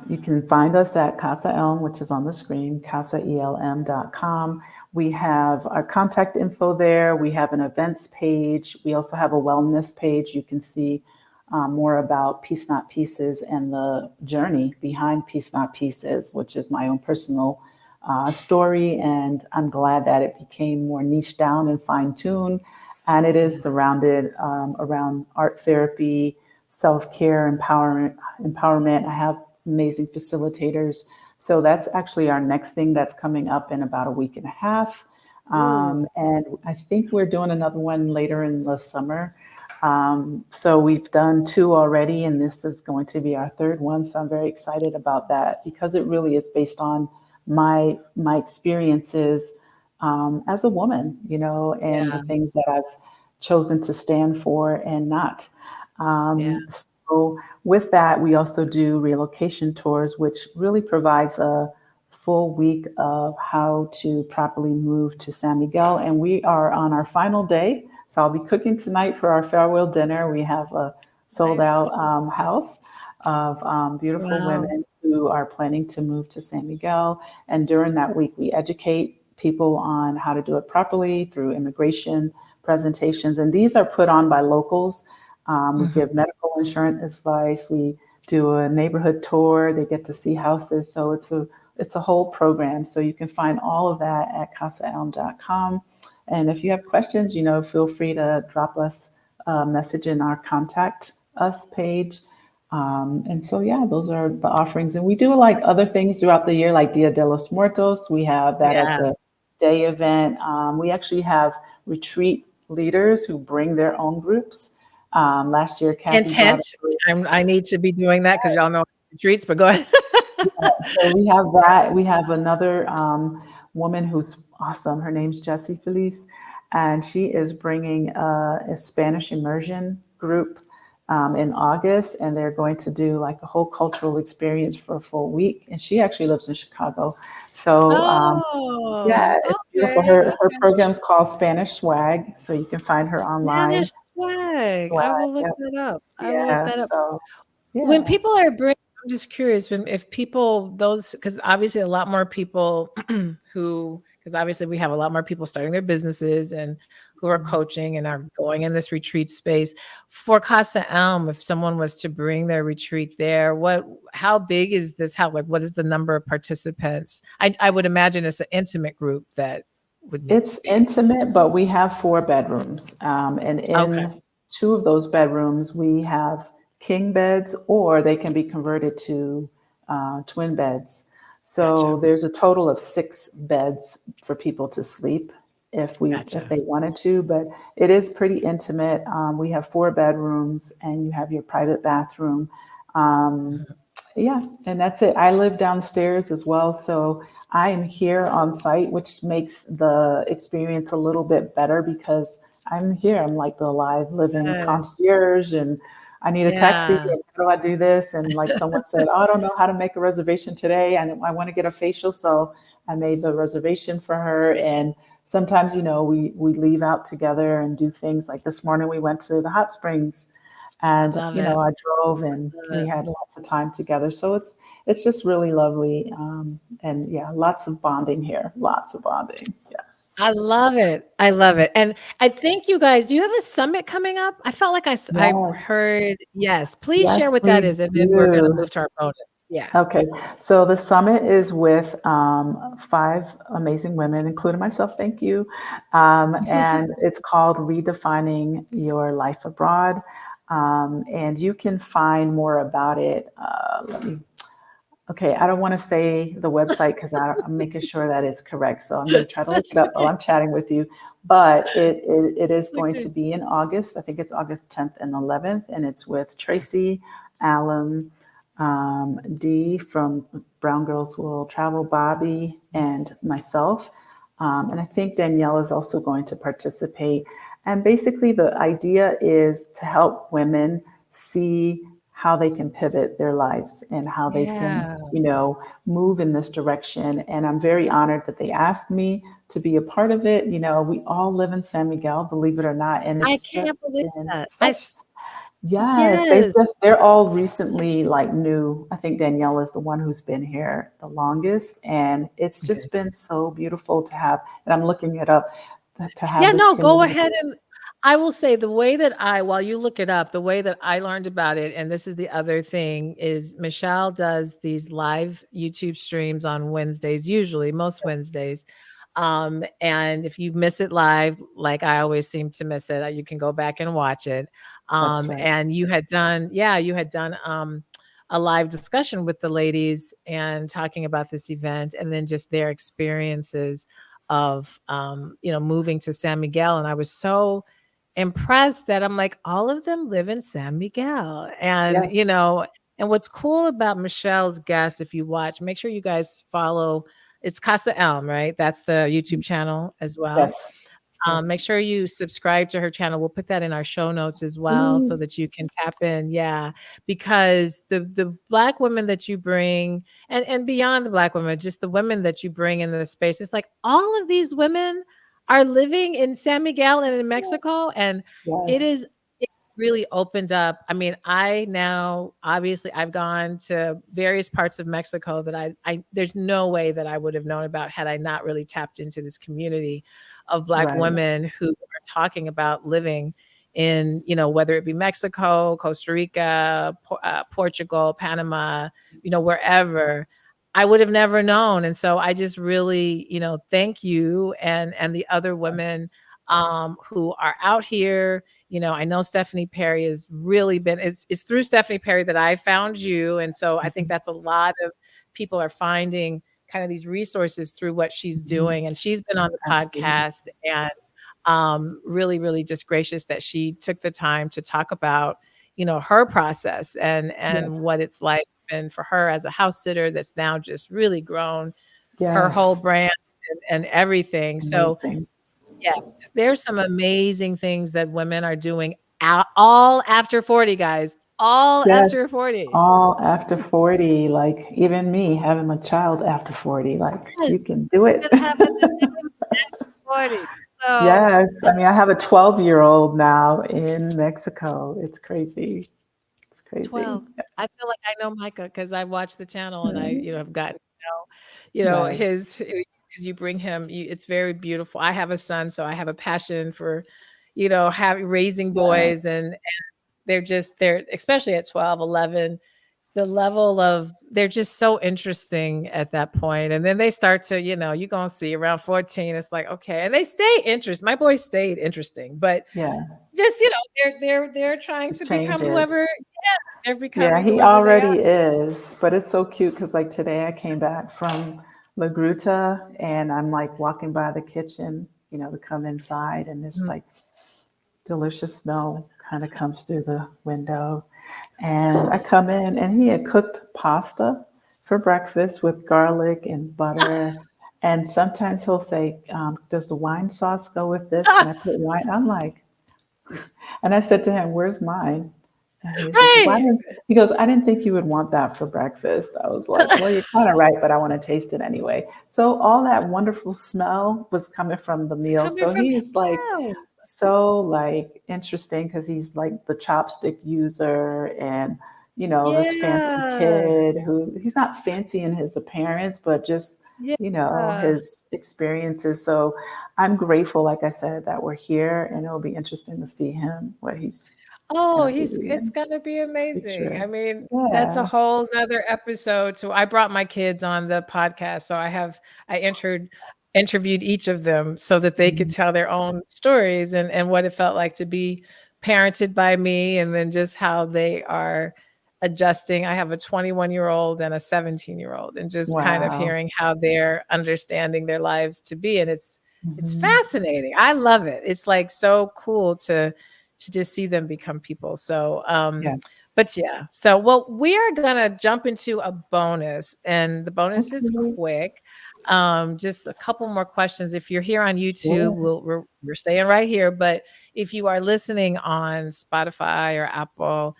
you can find us at Casa ELM, which is on the screen, casaelm.com. We have our contact info there. We have an events page. We also have a wellness page. You can see more about Peace Not Pieces and the journey behind Peace Not Pieces, which is my own personal story. And I'm glad that it became more niche down and fine tuned. And it Yeah. is surrounded around art therapy, self-care, empowerment. I have amazing facilitators. So that's actually our next thing that's coming up in about a week and a half. Ooh. And I think we're doing another one later in the summer. So we've done two already, and this is going to be our third one. So I'm very excited about that because it really is based on my experiences as a woman, and the Yeah. things that I've chosen to stand for and not. Yeah. So with that, we also do relocation tours, which really provides a full week of how to properly move to San Miguel. And we are on our final day. So I'll be cooking tonight for our farewell dinner. We have a sold Nice. out house of beautiful Wow. women who are planning to move to San Miguel. And during that week, we educate people on how to do it properly through immigration presentations. And these are put on by locals. We Mhm. give medical insurance advice. We do a neighborhood tour. They get to see houses. So it's a whole program. So you can find all of that at casaelm.com. And if you have questions, feel free to drop us a message in our contact us page. And so, yeah, those are the offerings. And we do like other things throughout the year, like Dia de los Muertos. We have that as Yeah. a day event. We actually have retreat leaders who bring their own groups. Last year, Hint, Kathy brought hint. a group. I need to be doing that because y'all know treats, but go ahead. So we have that. We have another woman who's awesome. Her name's Jessie Felice, and she is bringing a Spanish immersion group in August, and they're going to do like a whole cultural experience for a full week. And she actually lives in Chicago, so yeah, Oh, it's beautiful. okay, Her okay. program's called Spanish Swag, so you can find her Spanish online. swag. Swag, I will look yep, that up. I will look yeah. that up. So When yeah, people are bringing, I'm just curious when if people those because obviously a lot more people who because obviously we have a lot more people starting their businesses and who are mhm. coaching and are going in this retreat space. For Casa Elm, if someone was to bring their retreat there, what how big is this house? Like what is the number of participants? I would imagine it's an intimate group that would need to It's be. intimate, but we have four bedrooms. And Okay, in two of those bedrooms, we have king beds, or they can be converted to twin beds. gotcha. So there's a total of six beds for people to sleep if Gotcha. they wanted to, but it is pretty intimate. We have four bedrooms, and you have your private bathroom. Um, Mhm. yeah, and that's it. I live downstairs as well, so I am here on site, which makes the experience a little bit better because I'm here. I'm like the live living Yes. concierge, and I need a taxi. Yeah. And how do I do this? And like someone said, oh, I don't know how to make a reservation today, and I want to get a facial, so I made the reservation for her. And sometimes, we leave out together and do things. Like this morning, we went to the hot springs, I and love it. I drove, and Love we it. had lots of time together. So it's just really lovely, and yeah, lots of bonding here, lots of bonding. Yeah. I love it. I love it, and I think you guys do you have a summit coming up? I felt like I Yes, heard yes, please share yes, what that we is, and then we're gonna do. move to our bonus. Yeah. Okay, so the summit is with five amazing women, including myself. Thank you. And it's called Redefining Your Life Abroad. And you can find more about it. Let me Okay, I don't want to say the website because I'm making sure that it's correct. So I'm going to try to look That's it up while okay. I'm chatting with you. But it is That's going to okay. be in August. I think it's August 10th and 11th. And it's with Tracy Allen, Dee from Brown Girls Will Travel, Bobby, and myself. And I think Danielle is also going to participate. And basically, the idea is to help women see how they can pivot their lives and how they can, Yeah. move in this direction. And I'm very honored that they asked me to be a part of it. We all live in San Miguel, believe it or not. And I it's can't just believe been that. such, yes, Yes. they're all recently like new. I think Danielle is the one who's been here the longest. And it's Okay. just been so beautiful to have, and I'm looking it up, to have Yeah, this no, go community. ahead and I will say the way that while you look it up, the way that I learned about it, and this is the other thing, is Michelle does these live YouTube streams on Wednesdays, usually most Wednesdays. And if you miss it live, like I always seem to miss it, you can go back and watch it. That's right. And you had done a live discussion with the ladies and talking about this event and then just their experiences of moving to San Miguel, and I was so impressed that I'm like all of them live in San Miguel, and Yes. and what's cool about Michelle's guests, if you watch, make sure you guys follow. It's Casa Elm, right? That's the YouTube channel as well. Yes. Yes. Make sure you subscribe to her channel. We'll put that in our show notes as well so Please. that you can tap in. Yeah, because the black women that you bring and beyond the black women, just the women that you bring in the space, it's like all of these women are living in San Miguel and in Mexico, and it Yes. is it really opened up. I mean, I now obviously I've gone to various parts of Mexico that I there's no way that I would have known about had I not really tapped into this community of black Right. women who are talking about living in, whether it be Mexico, Costa Rica, Portugal, Panama, wherever. I would have never known. And so I just really, thank you and the other women who are out here. I know Stephanie Perry has really been, it's through Stephanie Perry that I found you. And so I think Mhm. that's a lot of people are finding kind of these resources through what she's Mhm. doing. And she's been on the Absolutely. podcast, and really, really just gracious that she took the time to talk about, her process and Yes. what it's like been for her as a house sitter that's now just really grown her whole Yes. brand and everything. So Amazing. yes, there's some amazing things that women are doing all after 40, guys, all Yes. after 40. All after 40, like even me having a child after 40, like Yes, you can do it. that happened to baby after 40. So, Yes. I mean, I have a 12-year-old now in Mexico. It's crazy. It's crazy. 12. I feel like I know Micah because I watch the channel and I, Mhm. have gotten to know, Right. his because you bring him, it's very beautiful. I have a son, so I have a passion for, having raising Yeah. boys, and they're especially at 12, 11. The level of they're just so interesting at that point, and then they start to, you're gonna see around 14, it's like, okay, and they stay interested. My boys stayed interesting, but Yeah. just, they're trying It to become changes. whoever, yeah, they're Yeah, becoming he whoever they are. already is, but it's so cute because like today I came back from La Gruta and I'm like walking by the kitchen, to come inside and this Mm. like delicious smell kind of comes through the window. And I come in and he had cooked pasta for breakfast with garlic and butter. And sometimes he'll say, does the wine sauce go with this? Can I put wine? I'm like, and I said to him, where's mine? And he's like, why Right. didn't, he goes, I didn't think you would want that for breakfast. I was like, well, you're kind of right, but I want to taste it anyway. So all that wonderful smell was coming from the meal. Coming So from he's like, him. so like interesting because he's like the chopstick user and this fancy Yeah. kid who he's not fancy in his appearance but just Yeah. his experiences. So I'm grateful, like I said, that we're here and it'll be interesting to see him what he's Oh, gonna be it's in gonna be the amazing. future. I mean, that's a Yeah. whole nother episode. So I brought my kids on the podcast. So I interviewed each of them so that they could Mhm. tell their own stories and what it felt like to be parented by me, and then just how they are adjusting. I have a 21-year-old and a 17-year-old, and just kind of Wow. hearing how they're understanding their lives to be. And it's Hmm. fascinating. I love it. It's like so cool to just see them become people. So, Yes. but yeah. So, well, we are gonna jump into a bonus, and the bonus is Okay. quick. Just a couple more questions. If you're here on YouTube, Sure. we're staying right here. But if you are listening on Spotify or Apple,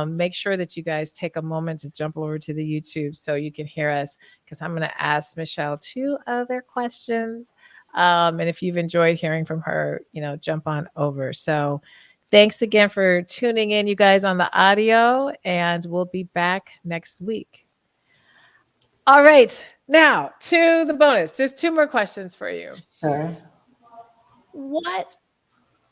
make sure that you guys take a moment to jump over to the YouTube so you can hear us, because I'm going to ask Michelle two other questions. And if you've enjoyed hearing from her, jump on over. So, thanks again for tuning in, you guys, on the audio, and we'll be back next week. All right, now to the bonus. Just two more questions for you. Sure. What,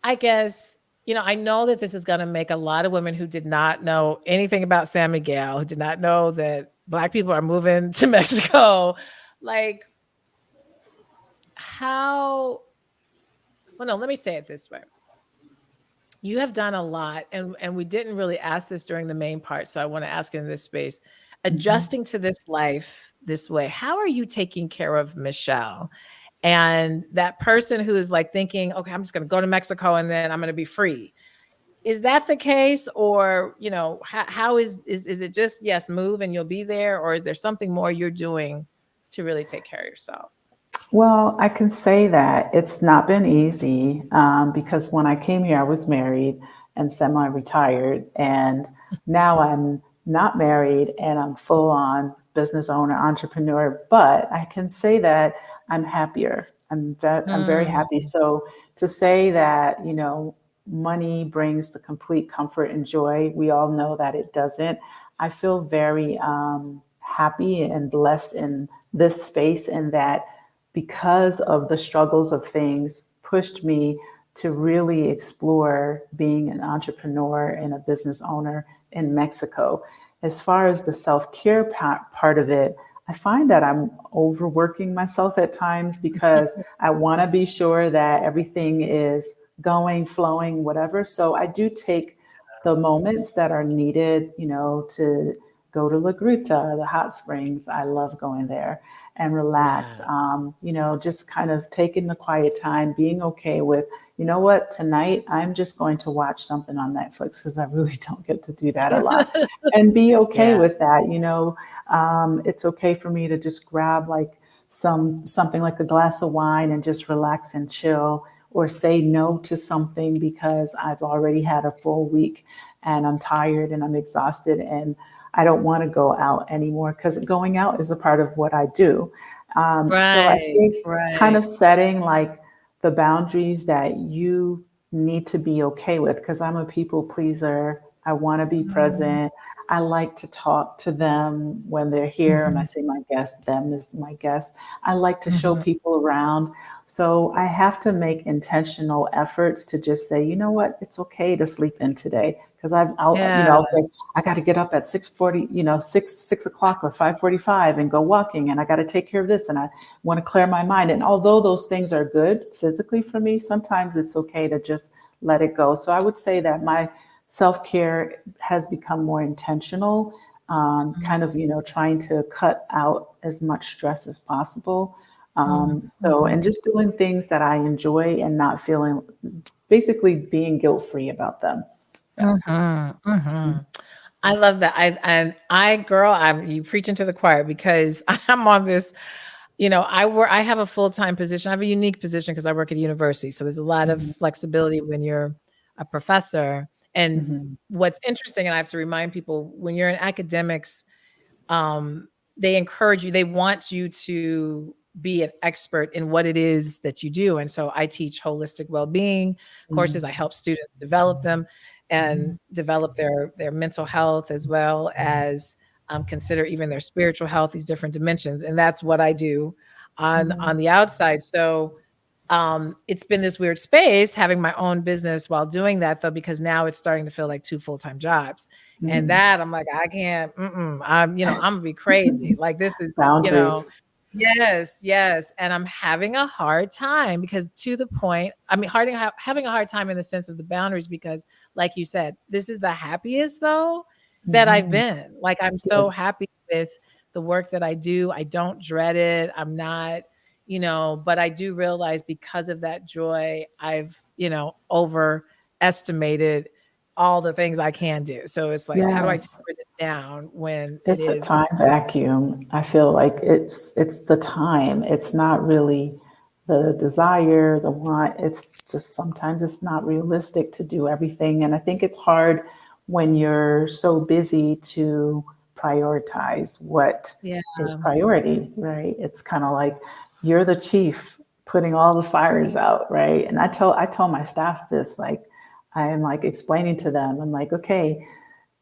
I guess, I know that this is going to make a lot of women who did not know anything about San Miguel, who did not know that Black people are moving to Mexico, like, how, well, no, let me say it this way. You have done a lot, and we didn't really ask this during the main part, so I want to ask in this space. Mhm. Adjusting to this life this way, how are you taking care of Michelle and that person who is like thinking, okay, I'm just going to go to Mexico and then I'm going to be free? Is that the case, or how is it just, yes, move and you'll be there, or is there something more you're doing to really take care of yourself? Well, I can say that it's not been easy because when I came here, I was married and semi retired. And now I'm not married and I'm full on business owner, entrepreneur. But I can say that I'm happier. I'm very Mm, happy. So to say that, money brings the complete comfort and joy, we all know that it doesn't. I feel very happy and blessed in this space, and that because of the struggles of things pushed me to really explore being an entrepreneur and a business owner in Mexico. As far as the self-care part of it, I find that I'm overworking myself at times because I want to be sure that everything is going, flowing, whatever. So I do take the moments that are needed, to go to La Gruta, the hot springs. I love going there and relax. Yeah. Just kind of taking the quiet time, being okay with, you know what, tonight I'm just going to watch something on Netflix because I really don't get to do that a lot, and be okay Yeah. with that. It's okay for me to just grab like something like a glass of wine and just relax and chill, or say no to something because I've already had a full week and I'm tired and I'm exhausted and I don't want to go out anymore, because going out is a part of what I do. So I Right. think kind Right. of setting like the boundaries that you need to be okay with, because I'm a people pleaser. I want to be Mhm. present. I like to talk to them when they're here. And I Mhm. say my guest, them is my guest. I like to show Mhm. people around. So I have to make intentional efforts to just say, you know what, it's okay to sleep in today. Because Yeah. I'll say I got to get up at 6:40, 6 o'clock or 5:45 and go walking, and I got to take care of this, and I want to clear my mind. And although those things are good physically for me, sometimes it's okay to just let it go. So I would say that my self care has become more intentional, kind of, trying to cut out as much stress as possible. Mhm. So, Mhm. and just doing things that I enjoy and not feeling, basically being guilt free about them. Yeah. Mhm. Mhm. I love that. Girl, I'm you preaching to the choir because I'm on this, I have a full-time position. I have a unique position because I work at a university. So there's a lot of Mhm. flexibility when you're a professor. And Mhm. what's interesting, and I have to remind people, when you're in academics, um, they encourage you, they want you to be an expert in what it is that you do. And so I teach holistic well-being courses. I Mhm. help students develop them and develop their mental health, as well as consider even their spiritual health, these different dimensions. And that's what I do on Mhm. the outside. So it's been this weird space having my own business while doing that, though, because now it's starting to feel like two full-time jobs. And Mhm. that I'm like, I can't, I'm gonna be crazy. Like this is, Boundaries. yes, yes. And I'm having a hard time because, to the point, I mean, having a hard time in the sense of the boundaries, because like you said, this is the happiest though that I've Mhm. been. Like, I'm so Yes. happy with the work that I do. I don't dread it. I'm not, but I do realize, because of that joy, I've, overestimated all the things I can do. So it's like, how do I Yes. temper this down when it It's a is? time vacuum. I feel like it's the time. It's not really the desire, the want. It's just sometimes it's not realistic to do everything. And I think it's hard when you're so busy to prioritize what Yeah. is priority, right? It's kind of like you're the chief putting all the fires out, right? And I tell my staff this, like I am like explaining to them, I'm like, okay,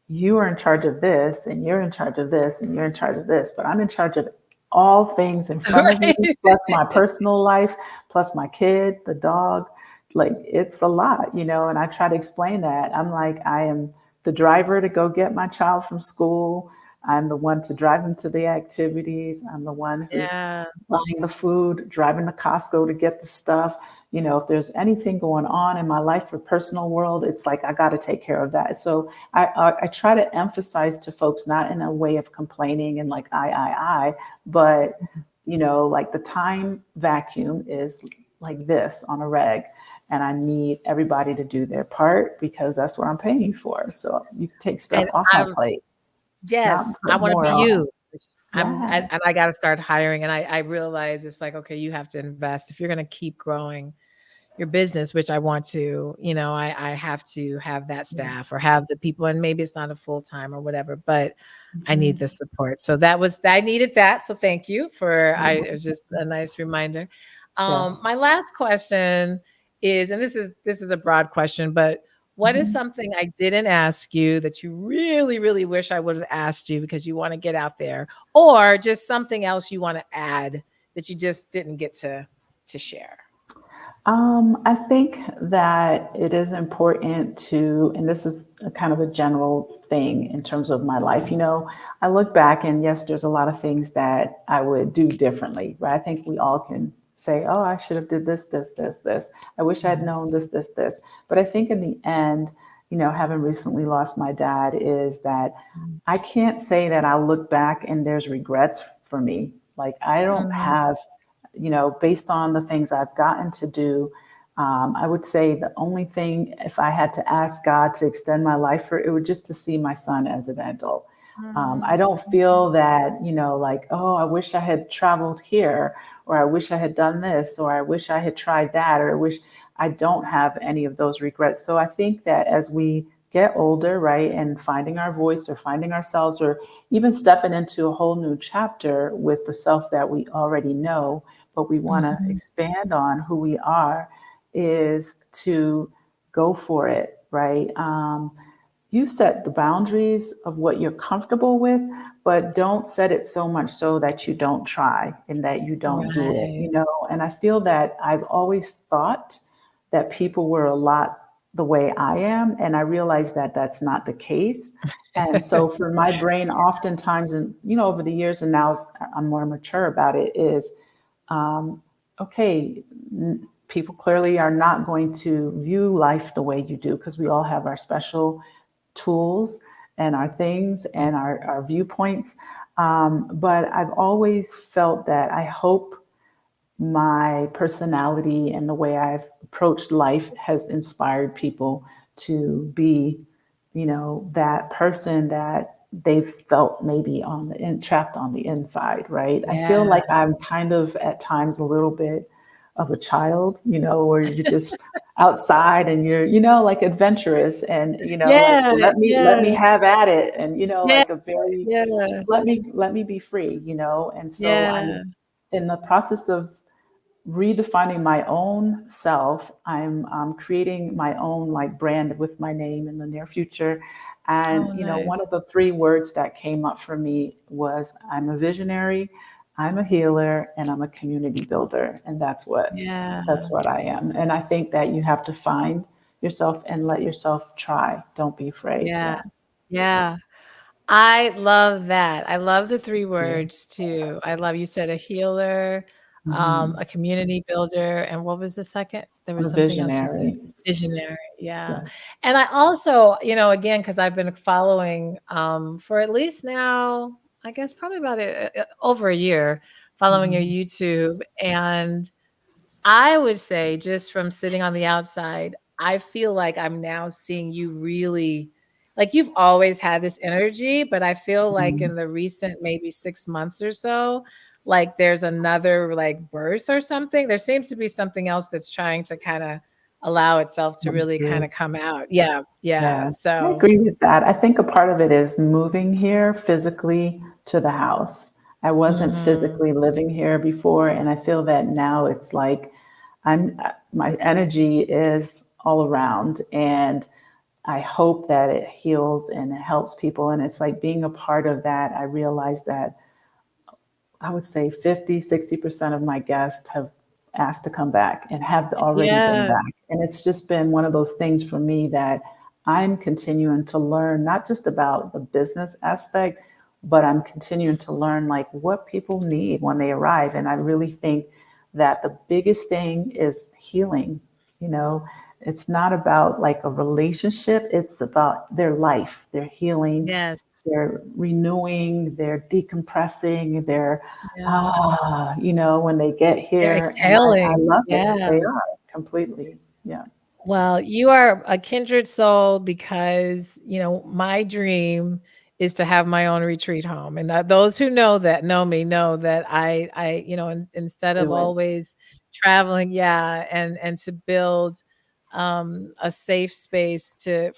you are in charge of this, and you're in charge of this, and you're in charge of this, but I'm in charge of all things in front of me, Right. plus my personal life, plus my kid, the dog. Like it's a lot, and I try to explain that. I'm like, I am the driver to go get my child from school. I'm the one to drive him to the activities. I'm the one who Yeah. buying the food, driving to Costco to get the stuff. If there's anything going on in my life or personal world, it's like I got to take care of that. So I try to emphasize to folks, not in a way of complaining and like I, but like the time vacuum is like this on a reg, and I need everybody to do their part because that's what I'm paying for. So you can take stuff And off my I'm plate, not yes, I put wanna be more on. you. Yeah. And I gotta start hiring, and I realize it's like, okay, you have to invest if you're gonna keep growing your business, which I want to, I have to have that staff or have the people, and maybe it's not a full time or whatever, but I need Mhm. the support. So I needed that. So thank you for it was You're just a nice reminder. Yes. My last question is, and this is a broad question, but what is Mhm. something I didn't ask you that you really, really wish I would have asked you because you want to get out there, or just something else you want to add that you just didn't get to share? I think that it is important to, and this is a kind of a general thing in terms of my life. I look back and yes, there's a lot of things that I would do differently, right? I think we all can say, oh, I should have did this, this, this, this. I wish I had Mhm. known this, this, this. But I think in the end, having recently lost my dad, is that Mhm. I can't say that I look back and there's regrets for me. Like I don't Mhm. have, based on the things I've gotten to do, I would say the only thing, if I had to ask God to extend my life for, it would just to see my son as an adult. I Mhm. don't feel that, like, oh, I wish I had traveled here, or I wish I had done this, or I wish I had tried that, or I wish. I don't have any of those regrets. So I think that as we get older, right, and finding our voice or finding ourselves, or even stepping into a whole new chapter with the self that we already know, but we want to Mhm. expand on who we are, is to go for it, right? You set the boundaries of what you're comfortable with, but don't set it so much so that you don't try and that you don't do it, Right. And I feel that I've always thought that people were a lot the way I am, and I realized that that's not the case. And so for my brain, oftentimes, and over the years, and now I'm more mature about it, is okay, people clearly are not going to view life the way you do, because we all have our special tools and our things and our viewpoints. But I've always felt that I hope my personality and the way I've approached life has inspired people to be, that person that they've felt maybe trapped on the inside, right? I feel Yeah. like I'm kind of at times a little bit of a child, where you're just outside and you're, like adventurous and, like Yeah, let me yeah, have at it. And, yeah, like a very, yeah, just let me be free, And so I'm yeah. in the process of redefining my own self. I'm creating my own like brand with my name in the near future. And Oh, one nice. of the three words that came up for me was I'm a visionary, I'm a healer, and I'm a community builder. And Yeah, that's what I am. And I think that you have to find yourself and let yourself try. Don't be afraid. yeah, Yeah. yeah. I love that. I love the 3 Yeah. words too. I love you said a healer, Hmm. a community builder, and what was the second? There I'm was a something else you said. visionary. Visionary, yeah. Yes. And I also, again, because 'cause I've been following, for at least now, I guess probably about over a year, following your Hmm. YouTube, and I would say just from sitting on the outside, I feel like I'm now seeing you really like you've always had this energy, but I feel like Hmm. in the recent maybe 6 months or so, like there's another like birth or something. There seems to be something else that's trying to kinda allow itself to Come really kinda through. come out. Yeah, yeah. Yeah, I So agree with that. I think a part of it is moving here physically to the house. I wasn't mhm. physically living here before, and I feel that now it's like my energy is all around, and I hope that it heals and it helps people. And it's like being a part of that. I realize that I would say 50, 60% of my guests have asked to come back and have already been Yeah. back. And it's just been one of those things for me that I'm continuing to learn, not just about the business aspect, but I'm continuing to learn like what people need when they arrive. And I really think that the biggest thing is healing. You know, it's not about like a relationship, it's about their life, their healing, Yes. they're renewing, they're decompressing, they're Yeah. when they get They're here, and I exhaling. love it. Yeah. They are completely, yeah. Well, you are a kindred soul because, my dream is to have my own retreat home. And those who know that know me know that instead of Do it. always traveling, yeah, and to build a safe space to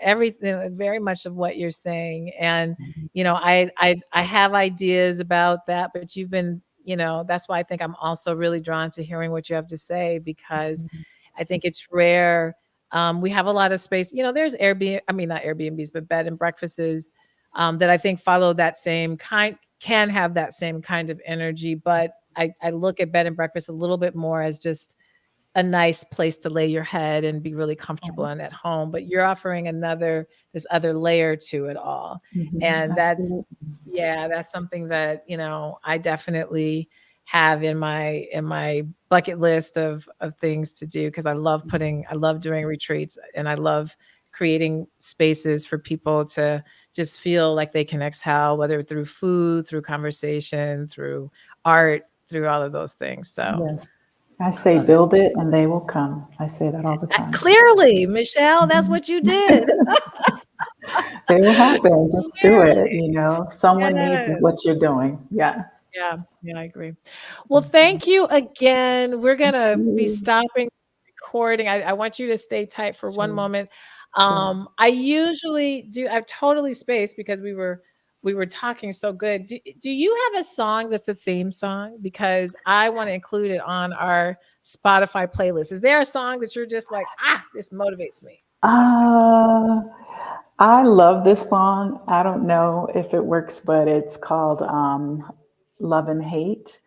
everything, very much of what you're saying. And, I have ideas about that, but you've been, that's why I think I'm also really drawn to hearing what you have to say because I think it's rare. We have a lot of space. There's Airbnb, I mean, not Airbnbs, but bed and breakfasts that I think follow that same kind, can have that same kind of energy. But I look at bed and breakfast a little bit more as just a nice place to lay your head and be really comfortable Right. and at home, but you're offering another this other layer to it all. And that's Absolutely. yeah, that's something that, I definitely have in my bucket list of things to do because I love doing retreats and I love creating spaces for people to just feel like they can exhale, whether through food, through conversation, through art, through all of those things. So Yes. I I say love it. build it and they will come. I say that all the time. Clearly, Michelle, that's what you did. They will happen. Just do it. Clearly. Someone needs Yes. what you're doing. Yeah. Yeah, yeah, I agree. Well, thank you again. We're Thank gonna be you. stopping recording. I want you to stay tight for one Sure. moment. Sure. I usually do I've totally spaced because we were talking so good. Do you have a song that's a theme song? Because I want to include it on our Spotify playlist. Is there a song that you're just like, this motivates me? It's like my song. Uh, I love this song. I don't know if it works, but it's called Love and Hate.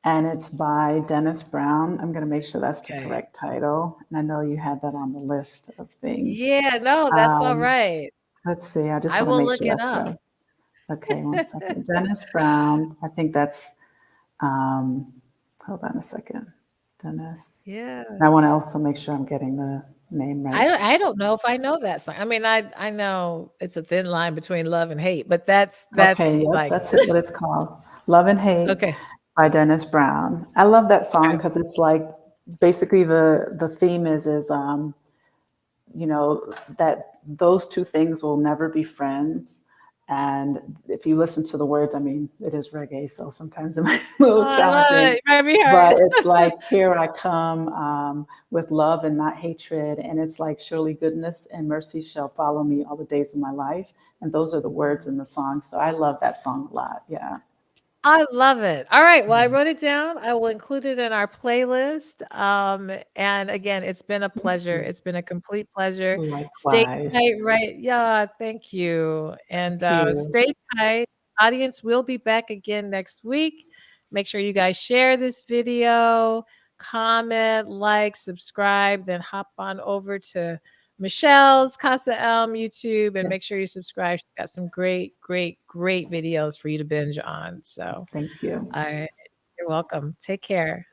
And it's by Dennis Brown. I'm going to make sure that's the Okay. correct title. And I know you had that on the list of things. Yeah, no, that's all Um, right. let's see. I just I want to will make look sure it that's up. right. Okay, one second. Dennis Brown. I think that's, um, hold on a second. Dennis. Yeah. I want to also make sure I'm getting the name right. I don't know if I know that song. I mean, I know it's a thin line between love and hate, but that's Okay, yep, like that's it, what it's called. Love and Hate okay, by Dennis Brown. I love that song okay. because it's like basically the theme is that those two things will never be friends. And if you listen to the words, I mean, it is reggae, so sometimes it might be a Oh, little I love challenging. it. You might be But hurt. it's like, here I come with love and not hatred. And it's like, surely goodness and mercy shall follow me all the days of my life. And those are the words in the song. So I love that song a lot. Yeah. I love it. All right. Well, I wrote it down. I will include it in our playlist. And again, it's been a Thank pleasure. you. It's been a complete pleasure. Stay Likewise. tight, right? Yeah, thank you. And Thank you. stay tight. Audience will be back again next week. Make sure you guys share this video, comment, like, subscribe, then hop on over to Michelle's Casa ELM YouTube and Yeah. make sure you subscribe. She's got some great, great, great videos for you to binge on. So, Thank you. I you're welcome. Take care.